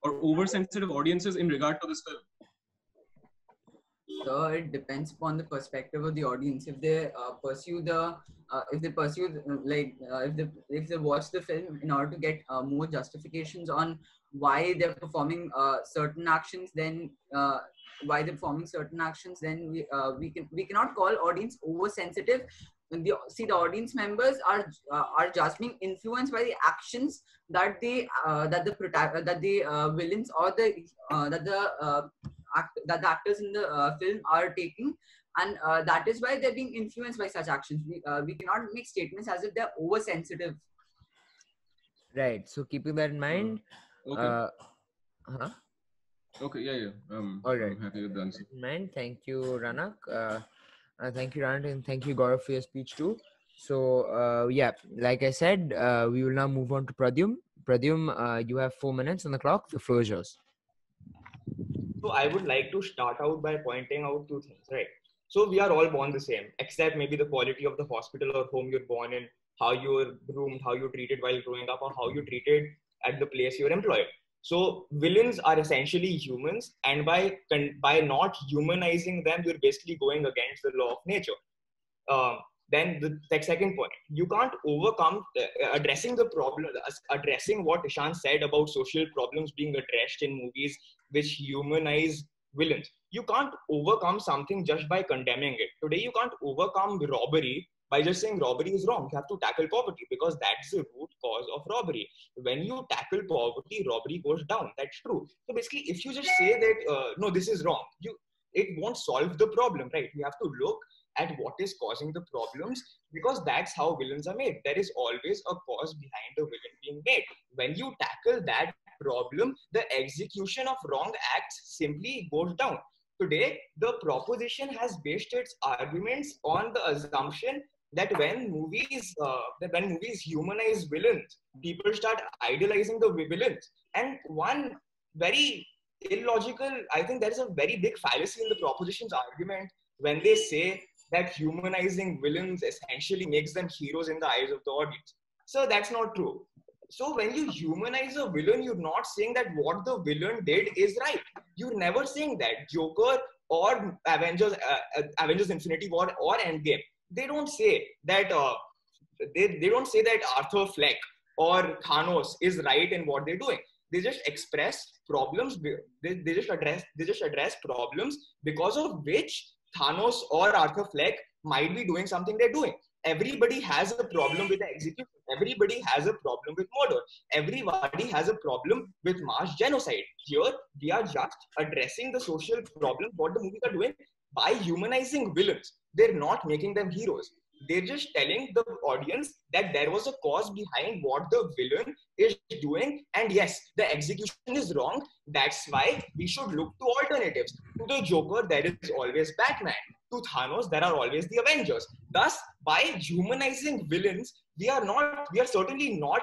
or oversensitive audiences in regard to this film? So it depends upon the perspective of the audience. If they pursue if they watch the film in order to get more justifications on why they're performing certain actions, then we cannot call audience oversensitive. The audience members are just being influenced by the actions that the villains or that the actors in the film are taking, and that is why they're being influenced by such actions. We cannot make statements as if they're oversensitive. Right. So keeping that in mind. Okay. Okay. Yeah. All right. I'm happy with the answer. Man, thank you, Ranak. Thank you, Ranak, and thank you, Gaurav, for your speech too. So, yeah, like I said, we will now move on to Pradyum. Pradyum, you have 4 minutes on the clock. The floor is yours. So I would like to start out by pointing out two things, right? So we are all born the same, except maybe the quality of the hospital or home you're born in, how you were groomed, how you were treated while growing up, or how you treated at the place you're employed. So villains are essentially humans, and by not humanizing them, you're basically going against the law of nature. um, then the second point, you can't overcome addressing the problem, addressing what Ishan said about social problems being addressed in movies which humanize villains. You can't overcome something just by condemning it. Today, you can't overcome robbery by just saying robbery is wrong. You have to tackle poverty because that's the root cause of robbery. When you tackle poverty, robbery goes down. That's true. So basically, if you just say that no, this is wrong, it won't solve the problem, right? You have to look at what is causing the problems, because that's how villains are made. There is always a cause behind a villain being made. When you tackle that problem, the execution of wrong acts simply goes down. Today, the proposition has based its arguments on the assumption that when movies humanize villains, people start idolizing the villains. And one very illogical, I think there is a very big fallacy in the proposition's argument when they say that humanizing villains essentially makes them heroes in the eyes of the audience. So that's not true. So when you humanize a villain, you're not saying that what the villain did is right. You're never saying that. Joker or Avengers Infinity War or Endgame, they don't say that they don't say that Arthur Fleck or Thanos is right in what they're doing. They just express problems. They just address problems because of which Thanos or Arthur Fleck might be doing something they're doing. Everybody has a problem with the execution. Everybody has a problem with murder. Everybody has a problem with mass genocide. Here, we are just addressing the social problem, what the movies are doing by humanizing villains. They're not making them heroes. They're just telling the audience that there was a cause behind what the villain is doing. And yes, the execution is wrong. That's why we should look to alternatives. To the Joker, there is always Batman. To Thanos, there are always the Avengers. Thus, by humanizing villains, we are certainly not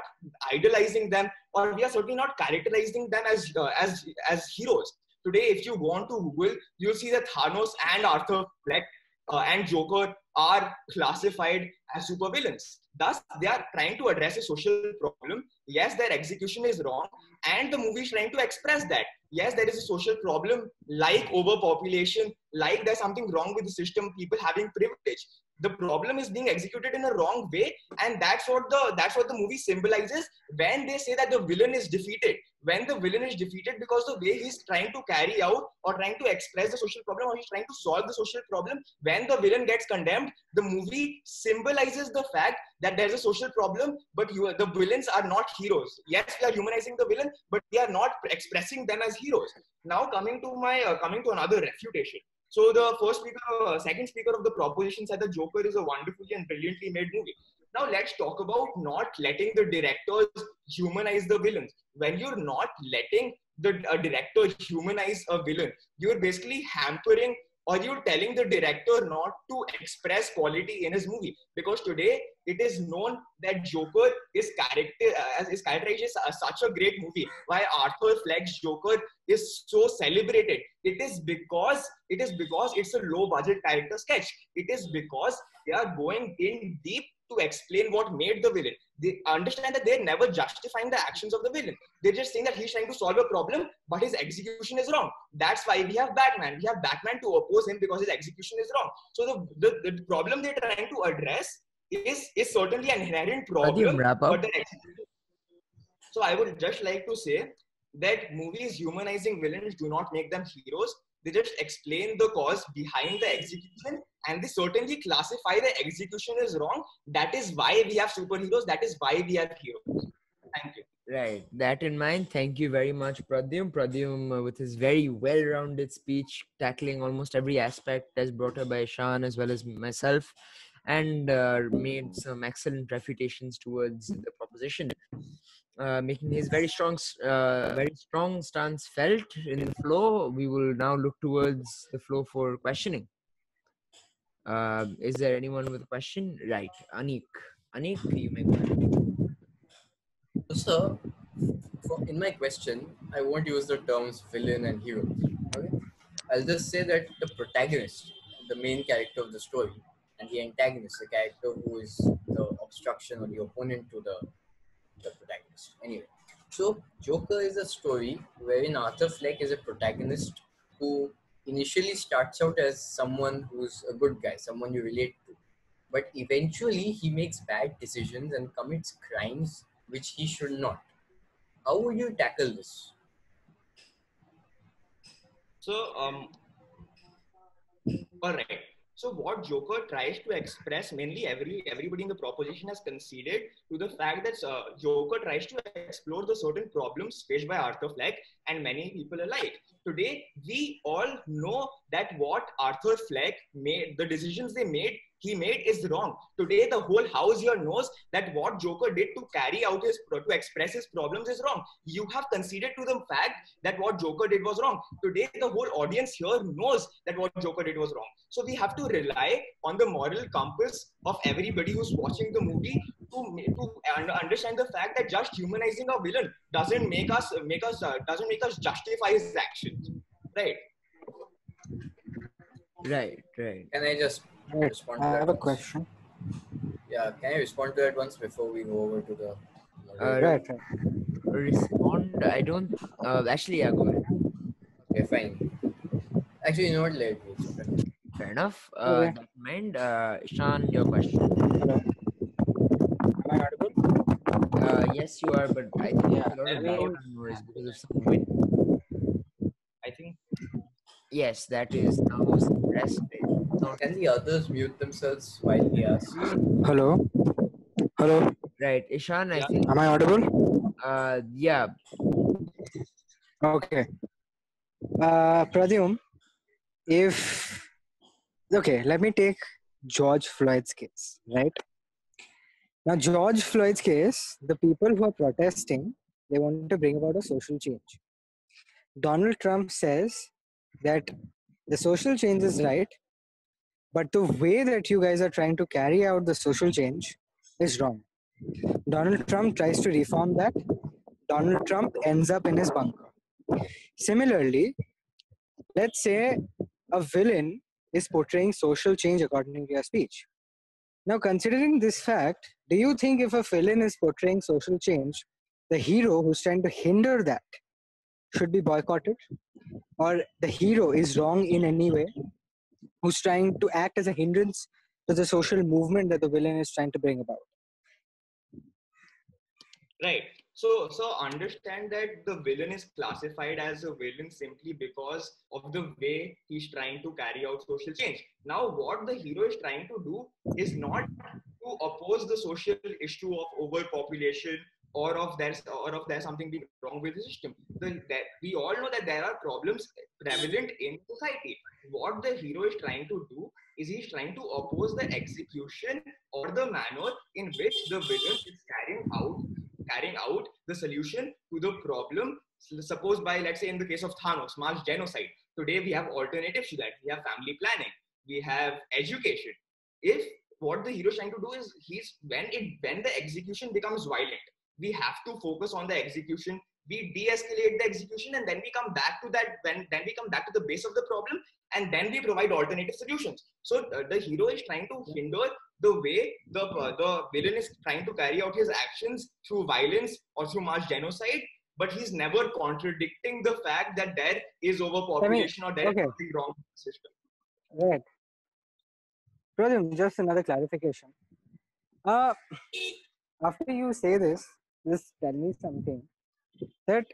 idolizing them, or we are certainly not characterizing them as heroes. Today, if you go on to Google, you'll see that Thanos and Arthur Fleck and Joker are classified as supervillains. Thus, they are trying to address a social problem. Yes, their execution is wrong, and the movie is trying to express that. Yes, there is a social problem like overpopulation, like there's something wrong with the system, people having privilege. The problem is being executed in a wrong way, and that's what the movie symbolizes when they say that the villain is defeated. When the villain is defeated because the way he's trying to carry out or trying to express the social problem, or he's trying to solve the social problem, when the villain gets condemned, the movie symbolizes the fact that there's a social problem, but the villains are not heroes. Yes, we are humanizing the villain, but we are not expressing them as heroes. Now coming to another refutation. So the second speaker of the proposition said the Joker is a wonderfully and brilliantly made movie. Now let's talk about not letting the directors humanize the villains. When you're not letting the director humanize a villain, you're basically hampering, or you're telling the director not to express quality in his movie. Because today it is known that Joker is characterized as such a great movie. Why Arthur Fleck's Joker is so celebrated? It is because it's a low budget character sketch. It is because they are going in deep to explain what made the villain. They understand that they're never justifying the actions of the villain. They're just saying that he's trying to solve a problem, but his execution is wrong. That's why we have Batman. We have Batman to oppose him because his execution is wrong. So the problem they're trying to address is certainly an inherent problem, wrap up. but the execution. So I would just like to say that movies humanizing villains do not make them heroes. They just explain the cause behind the execution, and they certainly classify the execution as wrong. That is why we have superheroes. That is why we have heroes. Thank you. Right. That in mind, thank you very much, Pradyum. Pradyum, with his very well-rounded speech, tackling almost every aspect as brought up by Ishan as well as myself, and made some excellent refutations towards the proposition, making his very strong stance felt in the flow. We will now look towards the flow for questioning. Is there anyone with a question? Right, Anik, you may go ahead. So, sir, in my question, I won't use the terms villain and hero. Okay, I'll just say that the protagonist, the main character of the story, and the antagonist, the character who is the obstruction or the opponent to the protagonist. Anyway, so Joker is a story wherein Arthur Fleck is a protagonist who initially starts out as someone who's a good guy, someone you relate to, but eventually he makes bad decisions and commits crimes which he should not. How would you tackle this? So, all right. So what Joker tries to express, mainly everybody in the proposition has conceded to the fact that Joker tries to explore the certain problems faced by Arthur Fleck and many people alike. Today, we all know that what Arthur Fleck made, the decisions he made is wrong. Today, the whole house here knows that what Joker did to carry out to express his problems is wrong. You have conceded to the fact that what Joker did was wrong. Today, the whole audience here knows that what Joker did was wrong. So we have to rely on the moral compass of everybody who's watching the movie to understand the fact that just humanizing a villain doesn't make us justify his actions, right? Right. Can I just Right. respond I to have that a once? question. Yeah, can I respond to that once before we go over to the Uh, Right. Respond. I don't. Actually, yeah. Go ahead. Okay, fine. Actually, you know what? Let it be. It's okay. Fair enough. Okay. That in mind, Ishan, your question. Hello. Am I audible? Yes, you are, but I think Yeah. there's a lot I of mean, background noise because of some wind. I think Yes, that is now suppressed. It's not Can the others mute themselves while he asks? hello. Hello. right. Ishan, I yeah. think. Am I audible? Yeah. Okay. Pradyum, if okay, let me take George Floyd's case, right? Now, George Floyd's case, the people who are protesting, they want to bring about a social change. Donald Trump says that the social change is right, but the way that you guys are trying to carry out the social change is wrong. Donald Trump tries to reform that. Donald Trump ends up in his bunker. Similarly, let's say a villain is portraying social change according to your speech. Now, considering this fact, do you think if a villain is portraying social change, the hero who's trying to hinder that should be boycotted? Or the hero is wrong in any way, who's trying to act as a hindrance to the social movement that the villain is trying to bring about? Right. So understand that the villain is classified as a villain simply because of the way he's trying to carry out social change. Now, what the hero is trying to do is not to oppose the social issue of overpopulation or of there's something being wrong with the system. We all know that there are problems prevalent in society. What the hero is trying to do is he's trying to oppose the execution or the manner in which the villain is carrying out the solution to the problem. Suppose by, let's say, in the case of Thanos, mass genocide. Today we have alternatives to that. We have family planning. We have education. If what the hero is trying to do is when the execution becomes violent, we have to focus on the execution. We de-escalate the execution, and then we come back to that. Then we come back to the base of the problem, and then we provide alternative solutions. So the hero is trying to hinder the way the villain is trying to carry out his actions through violence or through mass genocide, but he's never contradicting the fact that there is overpopulation or there is Okay, something wrong with the system. right. Pradyum, just another clarification. Uh, After you say this, just tell me something that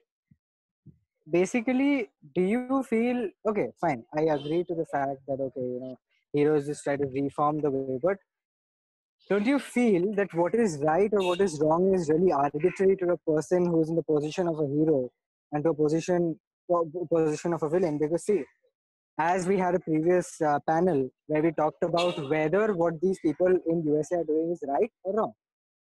basically, do you feel okay? Fine, I agree to the fact that okay, heroes just try to reform the way, but don't you feel that what is right or what is wrong is really arbitrary to a person who is in the position of a hero and to a position of a villain? Because see, as we had a previous panel where we talked about whether what these people in USA are doing is right or wrong,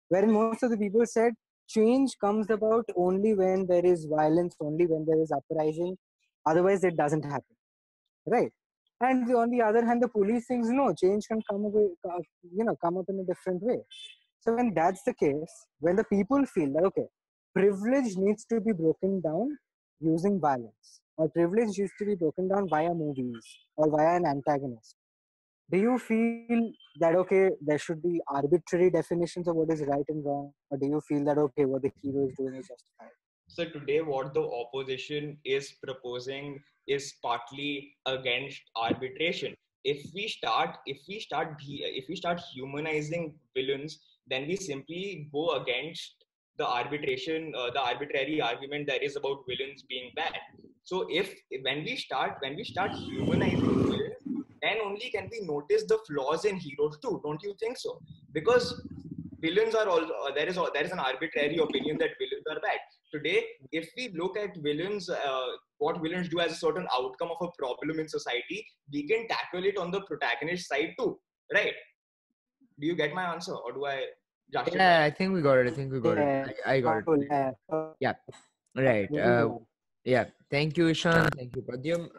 wherein most of the people said change comes about only when there is violence, only when there is uprising, otherwise it doesn't happen, right? And on the other hand, the police thinks no, change can come up in a different way. So when that's the case, when the people feel that okay, privilege needs to be broken down, using violence, or privilege used to be broken down via movies or via an antagonist. Do you feel that okay, there should be arbitrary definitions of what is right and wrong, or do you feel that okay, what the hero is doing is justified? So today, what the opposition is proposing is partly against arbitration. If we start humanizing villains, then we simply go against the arbitrary argument there is about villains being bad. So if when we start humanizing villains, then only can we notice the flaws in heroes too. Don't you think so? Because villains are also there is an arbitrary opinion that villains are bad today. If we look at villains, what villains do as a certain outcome of a problem in society, we can tackle it on the protagonist side too, right? Do you get my answer, or do I justify Yeah, I it? think we got it. I think we got it. Yeah, I got cool. it. Yeah. Right. Moving along. Yeah. Thank you, Ishan. Thank you, Pradyum.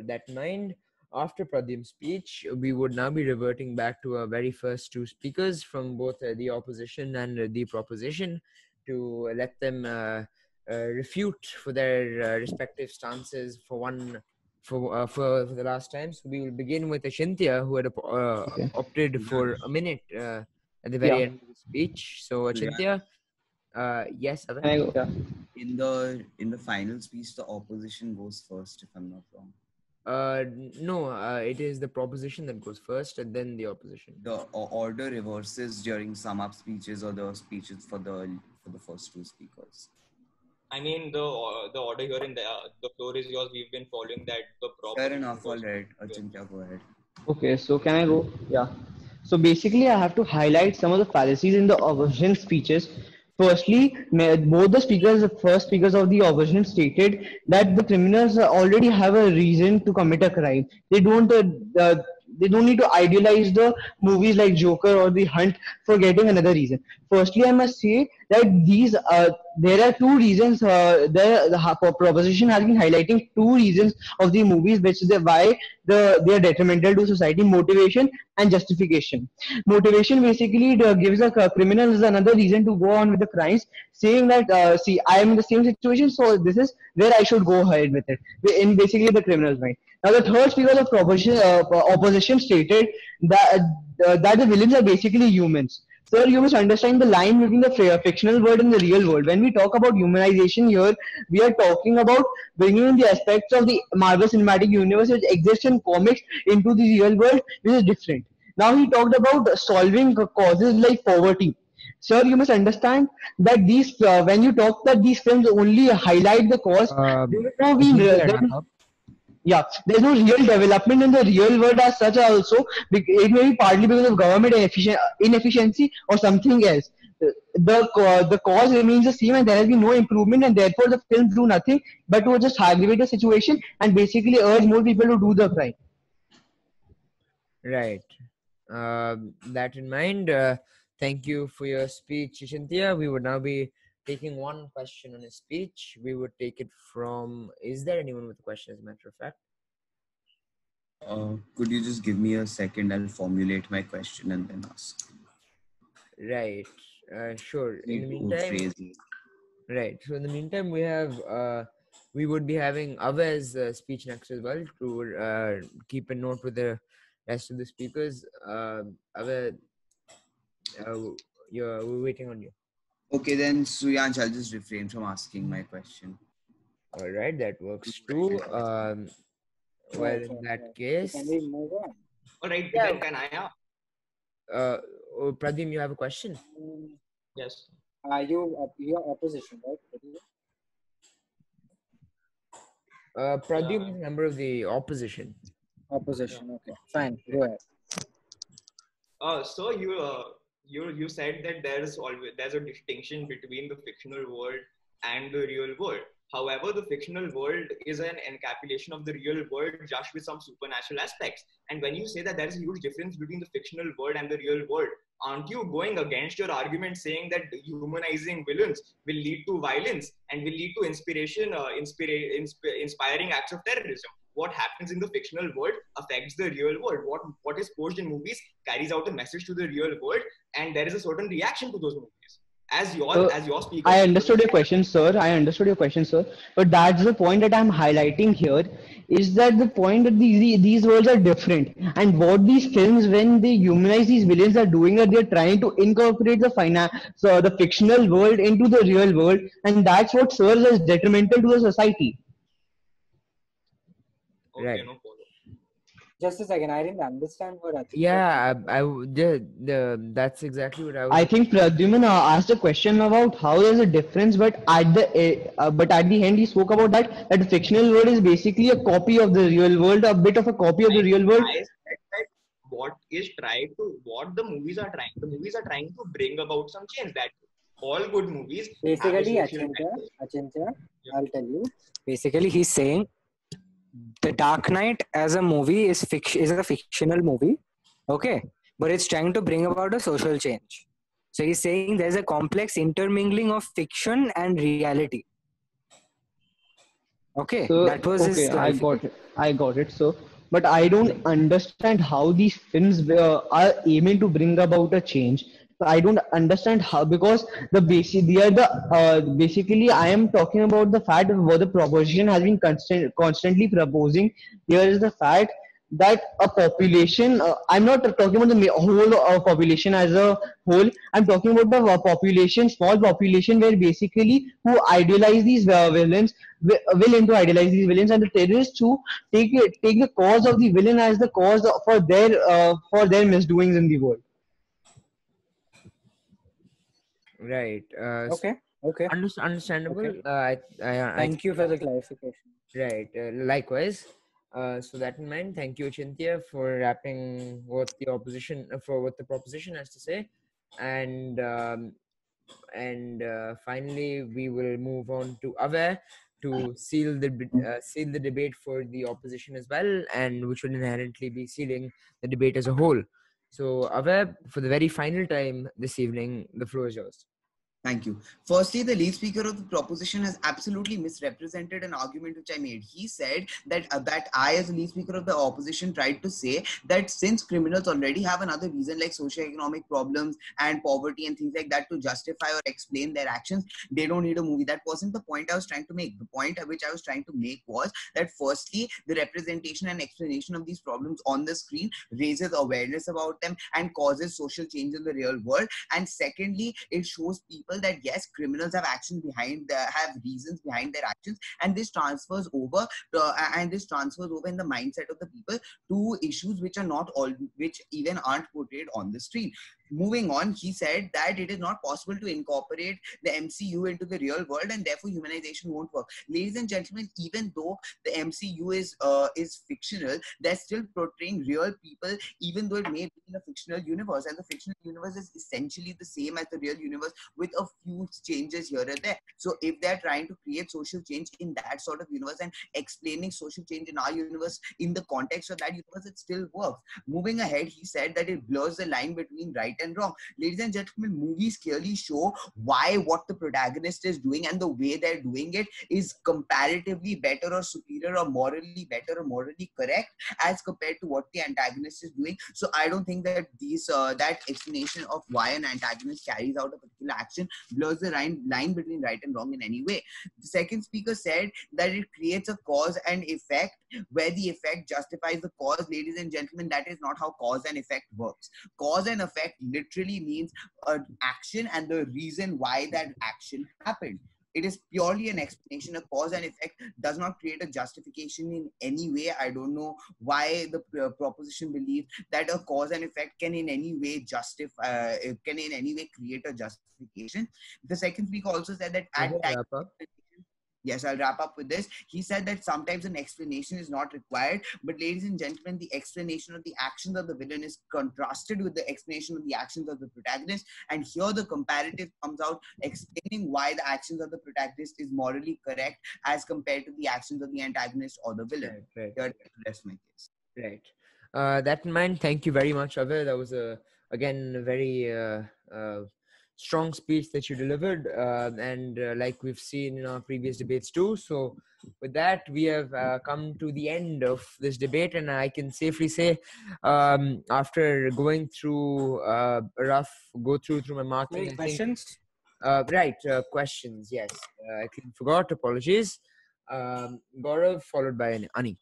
That in mind, after Pradyum's speech, we would now be reverting back to our very first two speakers from both the opposition and the proposition to let them refute for their respective stances for the last time. So we will begin with Ashintya, who had Okay. opted Yeah, for a minute at the very Yeah. end of the speech. So yeah. Achintya, yes, Avan? Can I go? Yeah. In the final speech, the opposition goes first, if I'm not wrong. No, it is the proposition that goes first and then the opposition. The order reverses during sum up speeches or the speeches for the first two speakers. I mean, the order here in the floor is yours. We've been following that. The Fair proposition enough. All goes. right, Achintya, go ahead. Okay, so can I go? Yeah. So basically, I have to highlight some of the fallacies in the opposition speeches. Firstly, both the speakers, the first speakers of the opposition stated that the criminals already have a reason to commit a crime. They don't need to idealize the movies like Joker or The Hunt for getting another reason. Firstly, I must say that there are two reasons. The proposition has been highlighting two reasons of the movies why they are detrimental to society: motivation and justification. Motivation basically gives a criminals another reason to go on with the crimes, saying that see, I am in the same situation, so this is where I should go ahead with it, in basically the criminal's mind. Now the third speaker of opposition stated that the villains are basically humans. Sir, you must understand the line between the fictional world and the real world. When we talk about humanization here, we are talking about bringing in the aspects of the Marvel Cinematic Universe which exists in comics into the real world, which is different. Now he talked about solving causes like poverty. Sir, you must understand that when you talk that these films only highlight the cause, there is no being, Achintya, wrap up. yeah, there's no real development in the real world as such also. It may be partly because of government inefficiency or something else. The cause remains the same and there has been no improvement, and therefore the films do nothing but to just aggravate the situation and basically urge more people to do the crime. Right. That in mind, thank you for your speech, Achintya. We would now be taking one question on his speech. We would take it from, is there anyone with a question as a matter of fact? Could you just give me a second? I'll formulate my question and then ask. Right. Sure. In the Need to meantime, phrase it. right. So in the meantime, we would be having Ave's speech next as well to keep a note with the rest of the speakers. Ave, we're waiting on you. Okay, then Suyansh, I'll just refrain from asking my question. All right, that works too. Well, in that case, Can we move on? All right, yeah. then can I? Pradyum, you have a question? Yes. Your opposition, right? Pradyum is a member of the opposition. Opposition. Okay, fine. Go ahead. So you said that there's a distinction between the fictional world and the real world. However, the fictional world is an encapsulation of the real world, just with some supernatural aspects. And when you say that there is a huge difference between the fictional world and the real world, aren't you going against your argument, saying that humanizing villains will lead to violence and will lead to inspiring acts of terrorism? What happens in the fictional world affects the real world. What is posed in movies carries out a message to the real world, and there is a certain reaction to those movies. as your speaker. I understood your question, sir. I understood your question, sir. But that's the point that I'm highlighting here. Is that the point that these worlds are different, and what these films, when they humanize these villains, are doing that they're trying to incorporate the fictional world into the real world, and that's what serves as detrimental to the society. Okay, Right. no follow. Just a second, I didn't understand what Achinta Yeah, said. that's exactly what I I was. think Pradyuman asked a question about how there's a difference, but at the end he spoke about that the fictional world is basically a copy of the real world, a bit of a copy of the real world. I said that what the movies are trying. The movies are trying to bring about some change. That all good movies have a Basically, social message. Achinta, Yeah. I'll tell you. Basically, he's saying The Dark Knight as a movie is a fictional movie, okay, but it's trying to bring about a social change. So he's saying there's a complex intermingling of fiction and reality. Okay, So, that was his okay, I got clarification. it. I got it. So, but I don't understand how these films are aiming to bring about a change. So I don't understand how, because they are basically I am talking about the fact of what the proposition has been constantly proposing. Here is the fact that a population, I'm not talking about the whole population as a whole. I'm talking about the population, small population, where basically who idealize these villains, willing to idealize these villains, and the terrorists who take the cause of the villain as the cause for their misdoings in the world. Right. Okay. Understandable. Okay. I Thank you for the clarification. Right. Likewise. So that in mind, thank you, Chinthia, for wrapping what the proposition has to say, and finally we will move on to Ave to seal the debate for the opposition as well, and which will inherently be sealing the debate as a whole. So Ave, for the very final time this evening, the floor is yours. Thank you. Firstly, the lead speaker of the proposition has absolutely misrepresented an argument which I made. He said that I, as the lead speaker of the opposition, tried to say that since criminals already have another reason like socioeconomic problems and poverty and things like that to justify or explain their actions, they don't need a movie. That wasn't the point I was trying to make. The point which I was trying to make was that firstly, the representation and explanation of these problems on the screen raises awareness about them and causes social change in the real world. And secondly, it shows people that yes, criminals have have reasons behind their actions, and this transfers over in the mindset of the people to issues which are not all which even aren't portrayed on the screen. Moving on, he said that it is not possible to incorporate the MCU into the real world, and therefore humanization won't work. Ladies and gentlemen, even though the MCU is fictional, they're still portraying real people, even though it may be in a fictional universe, and the fictional universe is essentially the same as the real universe with a few changes here and there. So if they're trying to create social change in that sort of universe and explaining social change in our universe in the context of that universe, it still works. Moving ahead, he said that it blurs the line between right and wrong. Ladies and gentlemen, movies clearly show why what the protagonist is doing and the way they're doing it is comparatively better or superior or morally better or morally correct as compared to what the antagonist is doing. So I don't think that that explanation of why an antagonist carries out a particular action blurs the line between right and wrong in any way. The second speaker said that it creates a cause and effect where the effect justifies the cause. Ladies and gentlemen, that is not how cause and effect works. Cause and effect literally means an action and the reason why that action happened. It is purely an explanation. A cause and effect does not create a justification in any way. I don't know why the proposition believes that a cause and effect can in any way create a justification. The second speaker also said that at times, Wrap up. yes, I'll wrap up with this. He said that sometimes an explanation is not required, but ladies and gentlemen, the explanation of the actions of the villain is contrasted with the explanation of the actions of the protagonist. And here the comparative comes out explaining why the actions of the protagonist is morally correct as compared to the actions of the antagonist or the villain. Right. Here, rest my case. Right. That in mind, thank you very much, Ave. That was again a very strong speech that you delivered, and like we've seen in our previous debates too. So with that, we have come to the end of this debate, and I can safely say, after going through a rough go through my marking, Wait, I think. questions? Right. Questions. Yes. I clearly forgot. Apologies. Gaurav followed by an Anik.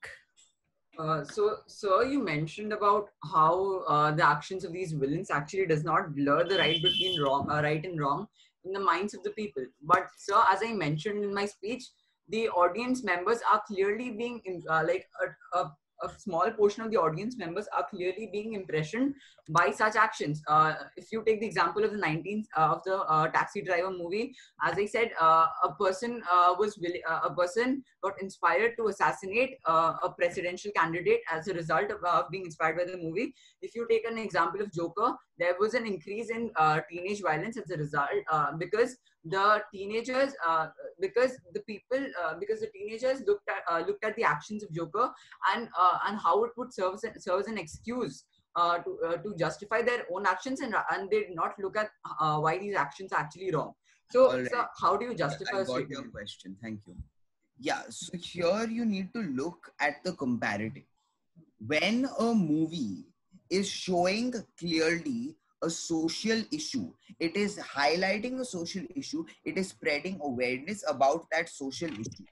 So, sir, you mentioned about how the actions of these villains actually does not blur the right between right and wrong in the minds of the people. But, sir, as I mentioned in my speech, the audience members are clearly being a small portion of the audience members are clearly being impressioned by such actions. If you take the example of the 19th of the Taxi Driver movie, as I said, a person got inspired to assassinate a presidential candidate as a result of being inspired by the movie. If you take an example of Joker, there was an increase in teenage violence as a result because the teenagers because the teenagers looked at the actions of Joker and how it would serve as an excuse to justify their own actions, and they did not look at why these actions are actually wrong. So, All so right. how do you Yeah, justify I a got your statement? question. Thank you. Yeah, so here you need to look at the comparative. When a movie is showing clearly a social issue, it is highlighting a social issue, it is spreading awareness about that social issue.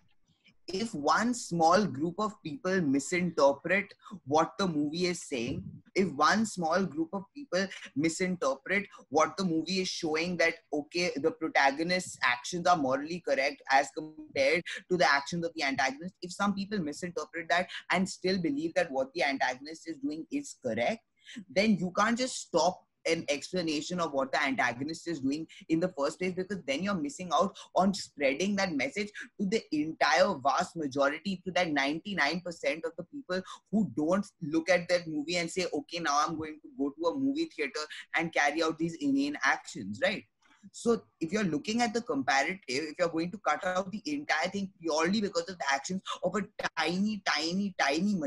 If one small group of people misinterpret what the movie is saying, if one small group of people misinterpret what the movie is showing, that okay, the protagonist's actions are morally correct as compared to the actions of the antagonist, if some people misinterpret that and still believe that what the antagonist is doing is correct, then you can't just stop an explanation of what the antagonist is doing in the first place, because then you're missing out on spreading that message to the entire vast majority, to that 99% of the people who don't look at that movie and say, okay, now I'm going to go to a movie theater and carry out these inane actions, right? So if you're looking at the comparative, if you're going to cut out the entire thing purely because of the actions of a tiny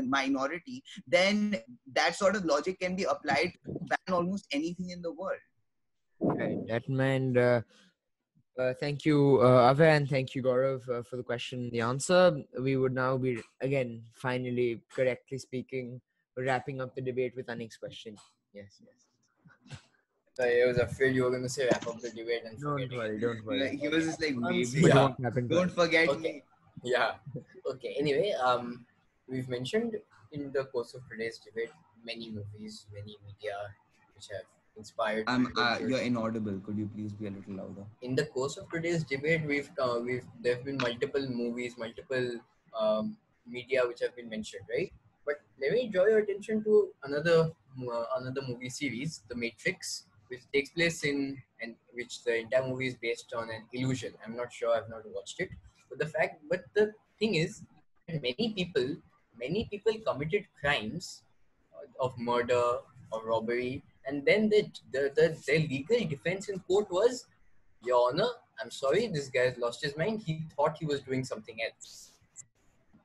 minority, then that sort of logic can be applied to ban almost anything in the world. Right. That man. Thank you, Ave, and thank you, Gaurav, for the question and the answer. We would now be, again, finally, correctly speaking, wrapping up the debate with our next question. Yes, yes. I was afraid you were going to say wrap up the debate and Don't forgetting worry, it. don't worry. He was just like, maybe, But Yeah. won't happen don't twice. forget Okay. me. Yeah. Okay. Anyway, we've mentioned in the course of today's debate many movies, many media which have inspired people to. You're inaudible. Could you please be a little louder? In the course of today's debate, we've there have been multiple movies, multiple media which have been mentioned, right? But let me draw your attention to another movie series, The Matrix, which takes place in and which the entire movie is based on an illusion. I'm not sure, I've not watched it, but the thing is that many people committed crimes of murder or robbery, and then their legal defense in court was, Your Honor, I'm sorry, this guy has lost his mind. He thought he was doing something else.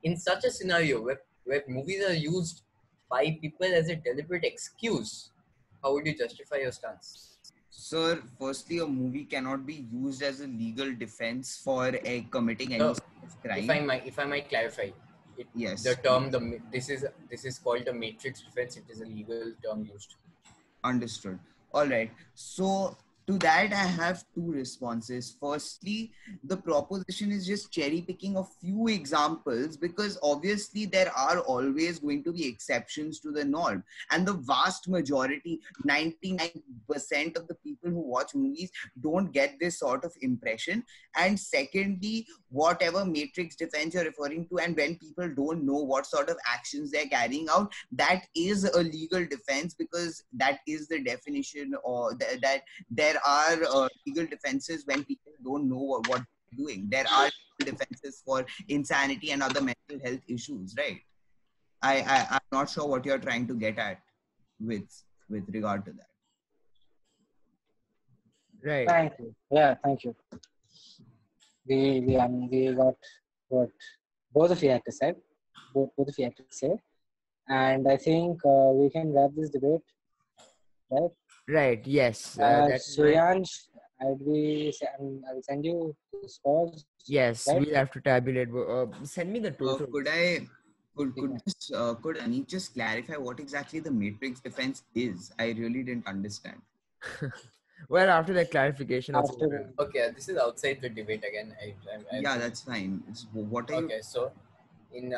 In such a scenario where movies are used by people as a deliberate excuse, how would you justify your stance? Sir, firstly, a movie cannot be used as a legal defense for committing any So, sort of crime. if I might clarify, it, the Yes, term please. the this is called a matrix defense. It is a legal term used. Understood. All right. So to that, I have two responses. Firstly, the proposition is just cherry picking a few examples, because obviously there are always going to be exceptions to the norm. And the vast majority, 99% of the people who watch movies don't get this sort of impression. And secondly, whatever matrix defense you're referring to, and when people don't know what sort of actions they're carrying out, that is a legal defense, because that is the definition, or that there are legal defenses when people don't know what they're doing. There are legal defenses for insanity and other mental health issues, right? I'm not sure what you're trying to get at with regard to that. Right. Thank you. Yeah, thank you. We got what both of you had to say. Both of you had to say, and I think we can wrap this debate, right? Right. Yes. That in mind. Suryansh, I'll send you the scores. Yes, Right? we'll have to tabulate. Send me the total. Could Anik just clarify what exactly the matrix defense is? I really didn't understand. Well, after that clarification of After Okay, this is outside the debate again. I Yeah, think. that's fine. What are you? Okay, so in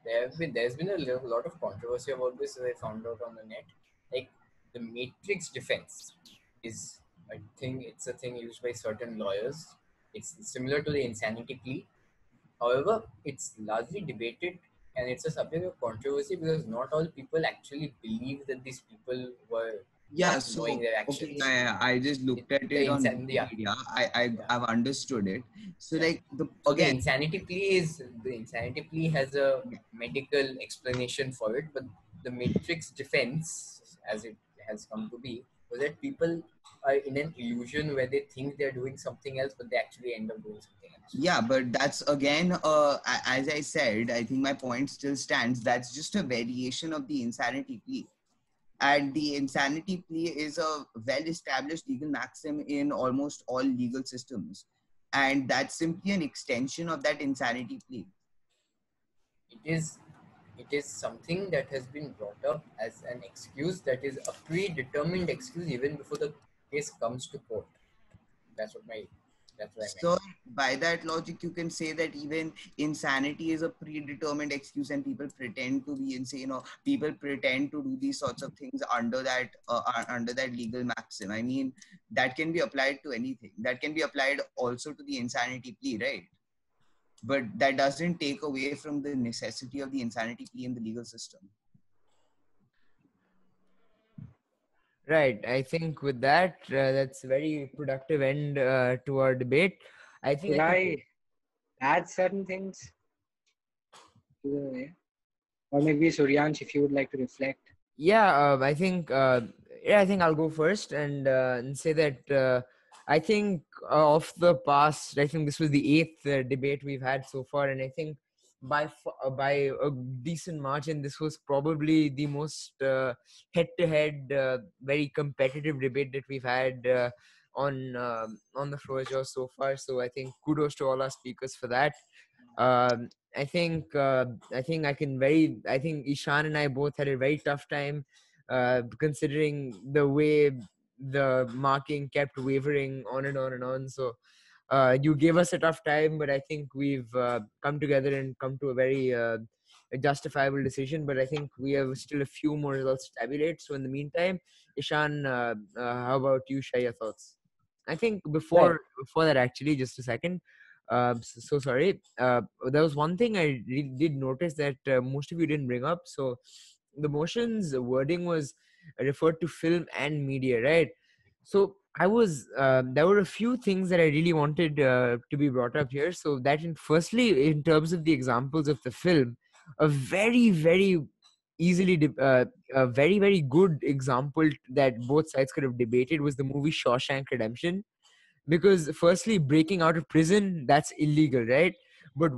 there's been a lot of controversy about this, as I found out on the net. Like the matrix defense is, I think it's a thing used by certain lawyers. It's similar to the insanity plea. However, it's largely debated and it's a subject of controversy because not all people actually believe that these people were Yeah, not knowing so their okay, actions. yeah, I just It, looked at the it on insan yeah, Wikipedia. I yeah, I've understood it. So yeah. like the So again, the insanity plea has a medical explanation for it, but the matrix defense, as it has come to be, was that people are in an illusion where they think they're doing something else, but they actually end up doing something else. yeah, but that's again, as I said, I think my point still stands. That's just a variation of the insanity plea. And the insanity plea is a well-established legal maxim in almost all legal systems. And that's simply an extension of that insanity plea. It is it is something that has been brought up as an excuse that is a predetermined excuse even before the case comes to court. That's what my that's what I meant. So, by that logic, you can say that even insanity is a predetermined excuse, and people pretend to be insane, or people pretend to do these sorts of things under that legal maxim. I mean, that can be applied to anything. That can be applied also to the insanity plea, right? But that doesn't take away from the necessity of the insanity plea in the legal system. Right. I think with that, that's a very productive end to our debate. I think should I can. I add certain things to the, or maybe Suryansh, if you would like to reflect. Yeah, I think I'll go first and say that I think of the past, I think this was the eighth debate we've had so far, and I think by a decent margin, this was probably the most head-to-head, very competitive debate that we've had on the floor just so far. So I think kudos to all our speakers for that. um, I think I think Ishan and I both had a very tough time considering the way the marking kept wavering on and on and on. So you gave us a tough time, but I think we've come together and come to a very a justifiable decision. But I think we have still a few more results to tabulate. So in the meantime, Ishan, how about you share your thoughts? I think Right. before that, actually, just a second. So sorry. There was one thing I did notice that most of you didn't bring up. So the motion's wording was referred to film and media, right? So I was there were a few things that I really wanted to be brought up here. So that firstly, in terms of the examples of the film, a very easily a very good example that both sides could have debated was the movie Shawshank Redemption, because firstly breaking out of prison, that's illegal, right? But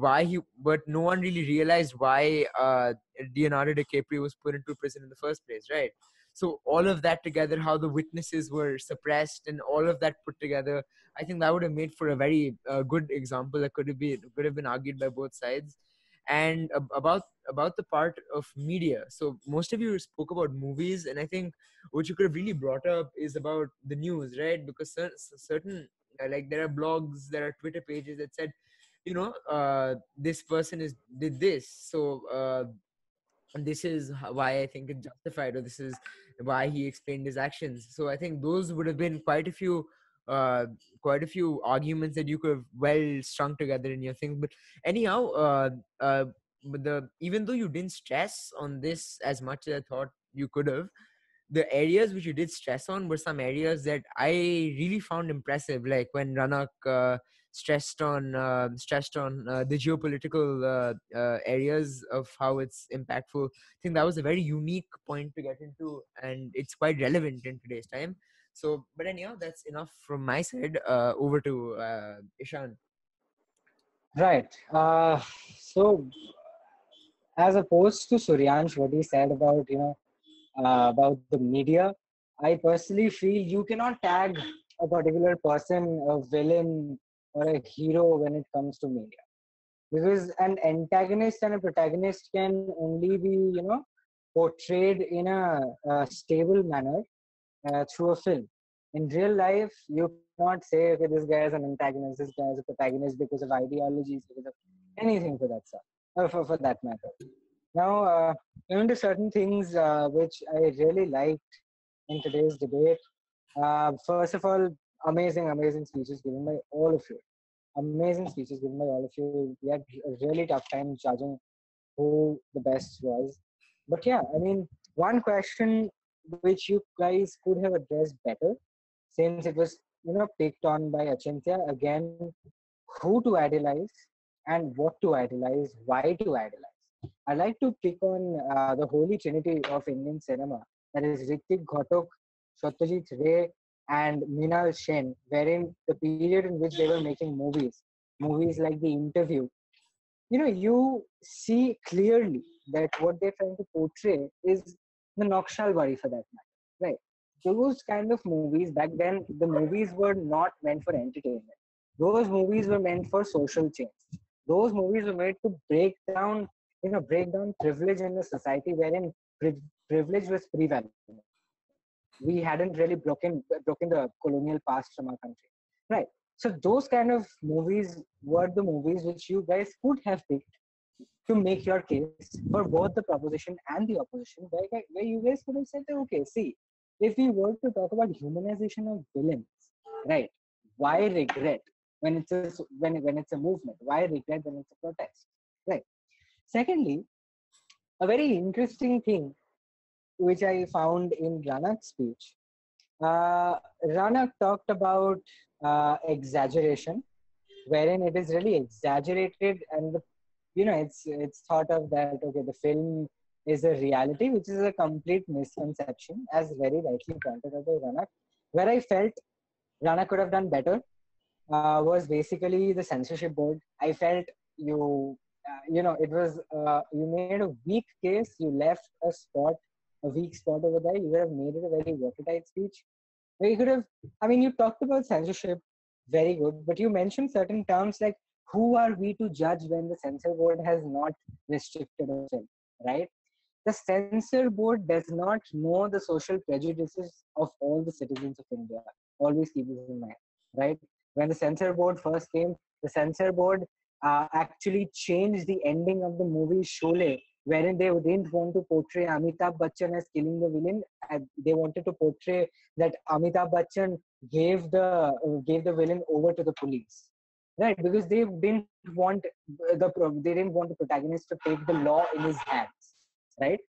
no one really realized why Leonardo DiCaprio was put into prison in the first place, right? So all of that together, how the witnesses were suppressed and all of that put together, I think that would have made for a very good example that could have been argued by both sides. And about the part of media, so most of you spoke about movies, and I think what you could have really brought up is about the news, right? Because certain like there are blogs, there are Twitter pages that said, this person is did this, so and this is why I think it's justified, or this is why he explained his actions. So I think those would have been uh, quite a few arguments that you could have well strung together in your thing. But anyhow, but the even though you didn't stress on this as much as I thought you could have, the areas which you did stress on were some areas that I really found impressive, like when Ranak stressed on the geopolitical areas of how it's impactful. I think that was a very unique point to get into, and it's quite relevant in today's time. So, but anyhow, that's enough from my side. Over to Ishan. Right. So, as opposed to Suryansh, what he said about about the media, I personally feel you cannot tag a particular person a villain or a hero when it comes to media, because an antagonist and a protagonist can only be portrayed in a stable manner through a film. In real life, you cannot say, okay, this guy is an antagonist, this guy is a protagonist because of ideologies, because of anything for that stuff, or for that matter. Now, coming to certain things which I really liked in today's debate. First of all, amazing speeches given by all of you. Amazing speeches given by all of you. We had a really tough time judging who the best was. But yeah, I mean, one question which you guys could have addressed better, since it was, picked on by Achintya again, who to idolize and what to idolize, why to idolize. I like to pick on the holy trinity of Indian cinema, that is Ritik Ghotok, Satyajit Ray, and Minal Sen, wherein the period in which they were making movies like The Interview, you see clearly that what they're trying to portray is the Nakshal Bari for that matter, right? Those kind of movies back then, the movies were not meant for entertainment. Those movies were meant for social change. Those movies were made to break down privilege in the society wherein privilege was prevalent. We hadn't really broken the colonial past from our country, right? So those kind of movies were the movies which you guys could have picked to make your case for both the proposition and the opposition, where you guys could have said, okay, see, if we were to talk about humanization of villains, right? Why regret when it's a movement? Why regret when it's a protest, right? Secondly, a very interesting thing which I found in Ranak's speech, Ranak talked about exaggeration, wherein it is really exaggerated, and it's thought of that, okay, the film is a reality, which is a complete misconception, as very rightly pointed out by Ranak. Where I felt Ranak could have done better was basically the censorship board. I felt it was you made a weak case, you left a weak spot over there. You would have made it a very watertight speech. Where you could have, I mean, you talked about censorship, very good, but you mentioned certain terms like who are we to judge when the censor board has not restricted a film, right? The censor board does not know the social prejudices of all the citizens of India. Always keep this in mind, right? When the censor board first came, the censor board actually changed the ending of the movie Sholay, wherein they didn't want to portray Amitabh Bachchan as killing the villain. They wanted to portray that Amitabh Bachchan gave the villain over to the police, right? Because they didn't want the protagonist to take the law in his hands, right?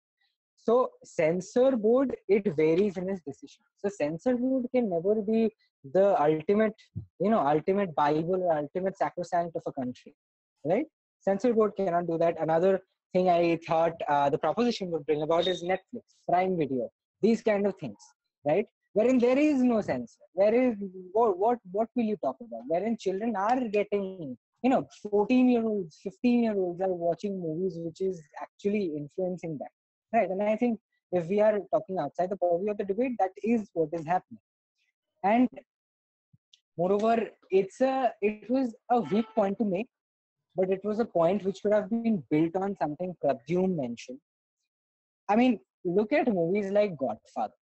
So censor board, it varies in its decision. So censor board can never be the ultimate Bible or ultimate sacrosanct of a country, right? Censor board cannot do that. Another thing I thought the proposition would bring about is Netflix, Prime Video, these kind of things, right? Wherein there is no censor. Where is what will you talk about? Wherein children are getting, 14-year-olds, 15-year-olds are watching movies which is actually influencing them. Right. And I think if we are talking outside the purview of the debate, that is what is happening. And moreover, it was a weak point to make, but it was a point which could have been built on something Pradyum mentioned. I mean, look at movies like Godfather,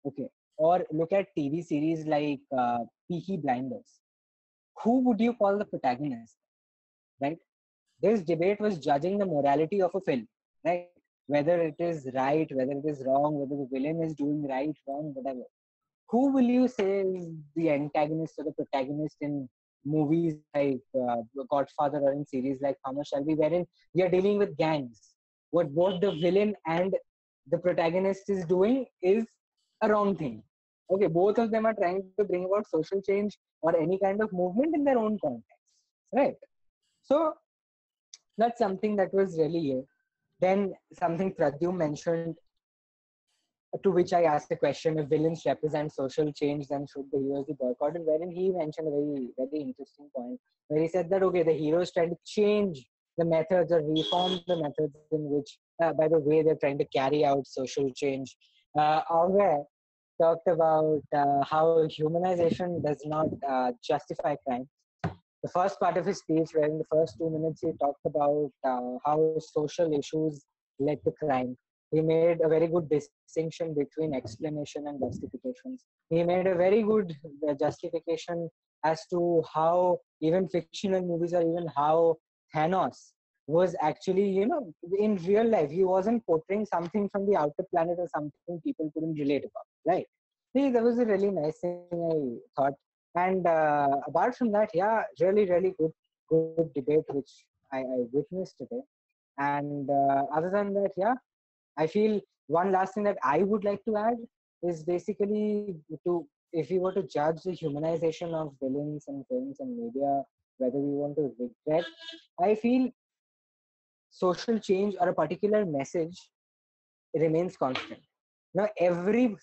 okay, or look at TV series like Peaky Blinders. Who would you call the protagonist, right? This debate was judging the morality of a film, right? Whether it is right, whether it is wrong, whether the villain is doing right, wrong, whatever. Who will you say is the antagonist or the protagonist in movies like Godfather or in series like Thomas Shelby, wherein we are dealing with gangs? What both the villain and the protagonist is doing is a wrong thing. Okay, both of them are trying to bring about social change or any kind of movement in their own context, right? So that's something that was really it. Then something Pradyum mentioned, to which I asked the question, if villains represent social change, then should the heroes be boycotted? Wherein he mentioned a very interesting point, where he said that, okay, the heroes try to change the methods or reform the methods in which, by the way, they're trying to carry out social change. Aware talked about how humanization does not justify crime. The first part of his speech, where in the first 2 minutes he talked about how social issues led to crime. He made a very good distinction between explanation and justifications. He made a very good justification as to how even fictional movies or even how Thanos was actually, in real life, he wasn't portraying something from the outer planet or something people couldn't relate about, right? See, that was a really nice thing I thought. And apart from that, yeah, really, really good debate which I witnessed today. And other than that, yeah, I feel one last thing that I would like to add is basically to if we were to judge the humanization of villains and films and media, whether we want to regret, I feel social change or a particular message remains constant. Now, every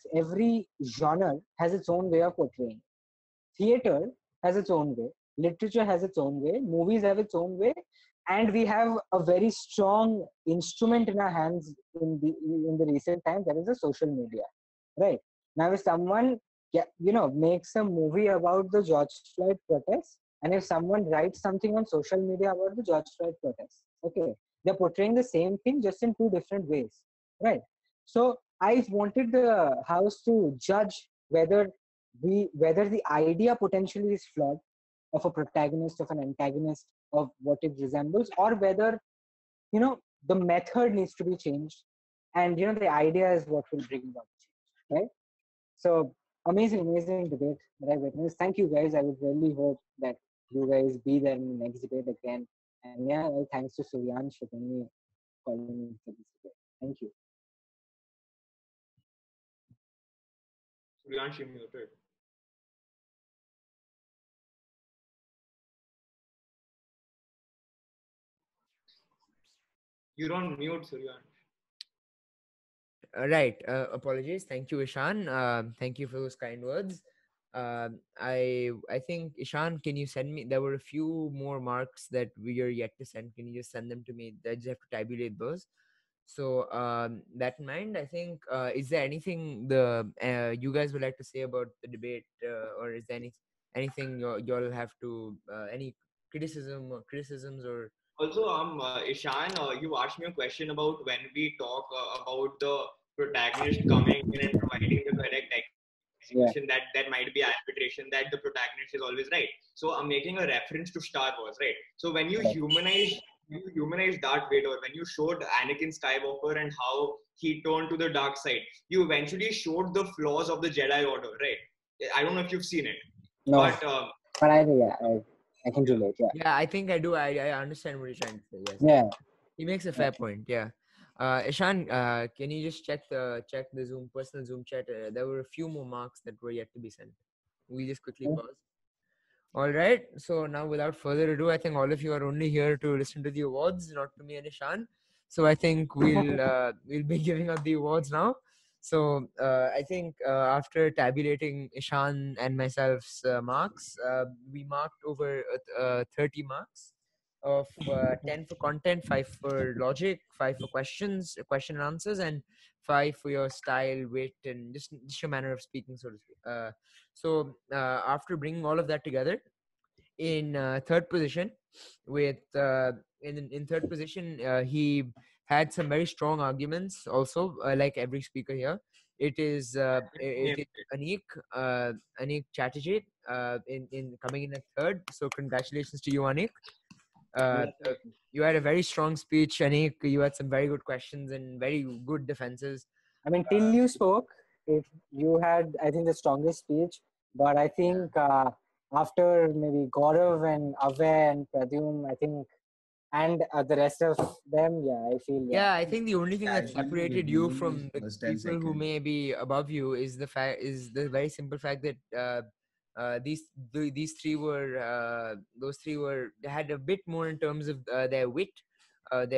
genre has its own way of portraying. Theater has its own way, literature has its own way, movies have its own way, and we have a very strong instrument in our hands in the recent times, that is the social media, right? Now if someone makes a movie about the George Floyd protests, and if someone writes something on social media about the George Floyd protests, okay, they're portraying the same thing just in two different ways, right? So I wanted the house to judge whether the idea potentially is flawed of a protagonist, of an antagonist, of what it resembles, or whether the method needs to be changed, and the idea is what will bring about change, right? So amazing debate that I witnessed. Thank you guys. I would really hope that you guys be there in the next debate again. And yeah, well, thanks to Suryansh for calling me for this debate. Thank you. Suryansh, you muted. You're on mute, Suryansh. Right. Apologies. Thank you, Ishan. Thank you for those kind words. I think Ishan, can you send me? There were a few more marks that we are yet to send. Can you just send them to me? I just have to tabulate those. So that in mind, I think is there anything the you guys would like to say about the debate, or is there anything y'all have to any criticisms or Also, Ishan, you asked me a question about when we talk about the protagonist coming in and providing the correct execution, Yeah. that might be arbitration, that the protagonist is always right. So I'm making a reference to Star Wars, right? So when you humanize Darth Vader, when you showed Anakin Skywalker and how he turned to the dark side, you eventually showed the flaws of the Jedi Order, right? I don't know if you've seen it, No, but but I can relate. Yeah. yeah, I think I do. I understand what you're trying to say. Yes. Yeah. He makes a fair point. Yeah. Ishan, can you just check the Zoom personal Zoom chat? There were a few more marks that were yet to be sent. We'll just quickly pause. All right. So now, without further ado, I think all of you are only here to listen to the awards, not to me and Ishan. So I think we'll be giving out the awards now. So I think after tabulating Ishan and myself's marks, we marked over 30 marks of 10 for content, 5 for logic, 5 for question and answers, and 5 for your style, wit, and just your manner of speaking, so to speak. So after bringing all of that together, in third position, with in third position, he had some very strong arguments. Also, like every speaker here, it is Anik Anik Chatterjee in coming in at third. So congratulations to you, Anik. You had a very strong speech, Anik. You had some very good questions and very good defenses. I mean, till you spoke, you had, I think, the strongest speech. But I think after maybe Gaurav and Ave and Pradyum, I think, and the rest of them, yeah, I feel, Yeah, I think the only thing that Casually separated you reviewing from the first 10 people who seconds. may be above you is the very simple fact that these three were those three were they had a bit more in terms of their wit and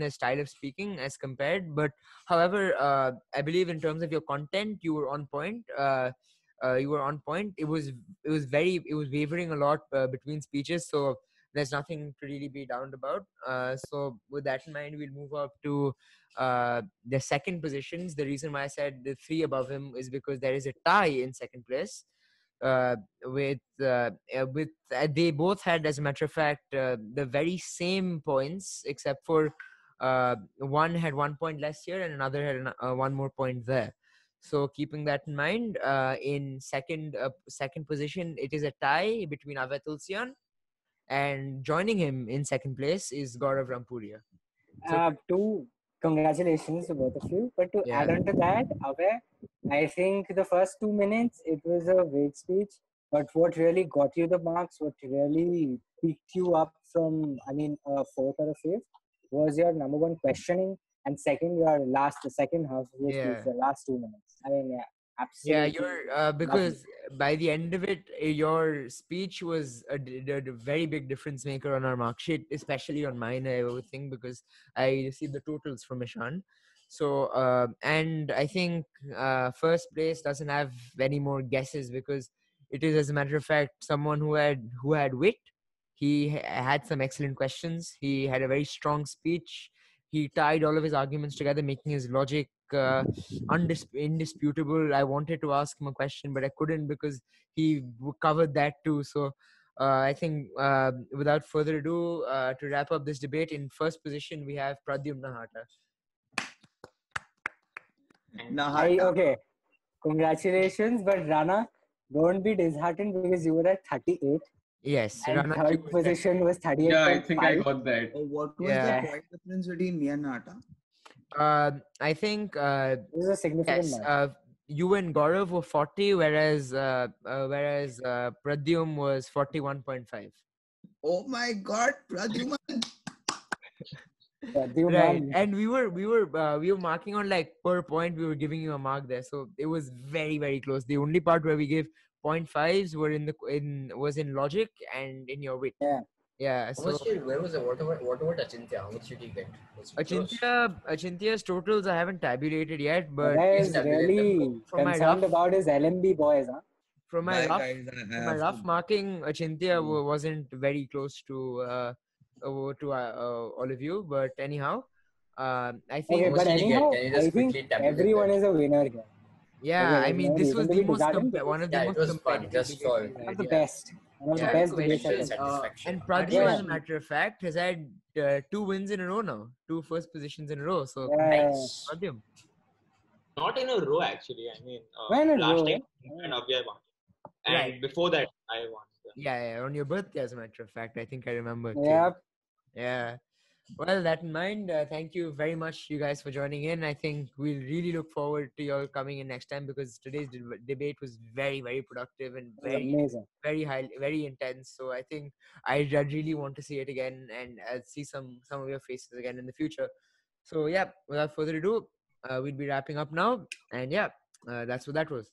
their style of speaking as compared. But however, I believe in terms of your content, you were on point. You were on point. It was wavering a lot between speeches, so there's nothing to really be down about. So with that in mind, we'll move up to the second positions. The reason why I said the three above him is because there is a tie in second place. They both had, as a matter of fact, the very same points, except for one had 1 point less here and another had one more point there. So keeping that in mind, in second position, it is a tie between Abhay Tulsian, and joining him in second place is Gaurav Rampuria. So Congratulations to both of you. But to add yeah, on to that, Abhay, I think the first 2 minutes it was a great speech. But what really got you the marks, what really picked you up from, I mean, a fourth or a fifth, was your number one questioning, and second, the second half of your speech, yeah. the last 2 minutes. I mean, yeah, Yeah, absolutely you're lovely. because by the end of it, your speech was a very big difference maker on our mark sheet, especially on mine. I would think because I received the totals from Ishan. So and I think first place doesn't have any more guesses because it is, as a matter of fact, someone who had wit. He had some excellent questions. He had a very strong speech. He tied all of his arguments together, making his logic indisputable. I wanted to ask him a question, but I couldn't because he covered that too. So I think without further ado, to wrap up this debate, in first position we have Pradyum Nahata. Nahata. Okay, congratulations, but Rana, don't be disheartened because you were at 38 Yes, and Rana, you third were position was Yeah, I think I 38.5. got that. Oh, what was Yeah. the point difference between me and Nahata? I think This is a significant yes, margin. you and Gaurav were 40, whereas Pradyum was 41.5. Oh my God, Pradyuman. Right, Pradyuman. and we were marking on like per point. We were giving you a mark there, so it was very close. The only part where we gave 0.5s were in logic and in your wit. Yeah. Yeah. How So much did, where was it? What about Achintya? How much did he get? Was it close? Achintya's totals I haven't tabulated yet, but Abhay Please is tabulate them. really from my concerned rough about his LMB boys, huh? from my Bye, rough guys. I from my have rough to. marking, Achintya wasn't very close to all of you. But anyhow, I Okay, think How much but did he get? anyhow, Can you I just think quickly tabulate everyone that? is a winner here. yeah. Okay, I there's mean, no this reason was to the be most disheartened one because, of the Yeah, it most was fun. competitive Just debates for we've one of had. the Yeah. best, one of just the Yeah, for best debates I've intellectual ever seen. satisfaction. And I Pradyum, as Yeah, a really matter of fact, has had 2 wins in a row now, two first positions in a row. So congrats, yeah. nice. Pradyum. Not in a row, actually. I mean, Why not last row? time Yeah. and Abhay won, Right. and before that I won. Yeah, on your birthday, as a matter of fact. I think I remember Yeah. clearly. Yeah. Well, that in mind, thank you very much, you guys, for joining in. I think we'll really look forward to your coming in next time because today's debate was very productive and It was amazing. very high, very intense. So I think I really want to see it again and see some of your faces again in the future. So yeah, without further ado, we'll be wrapping up now. And yeah, that's what that was.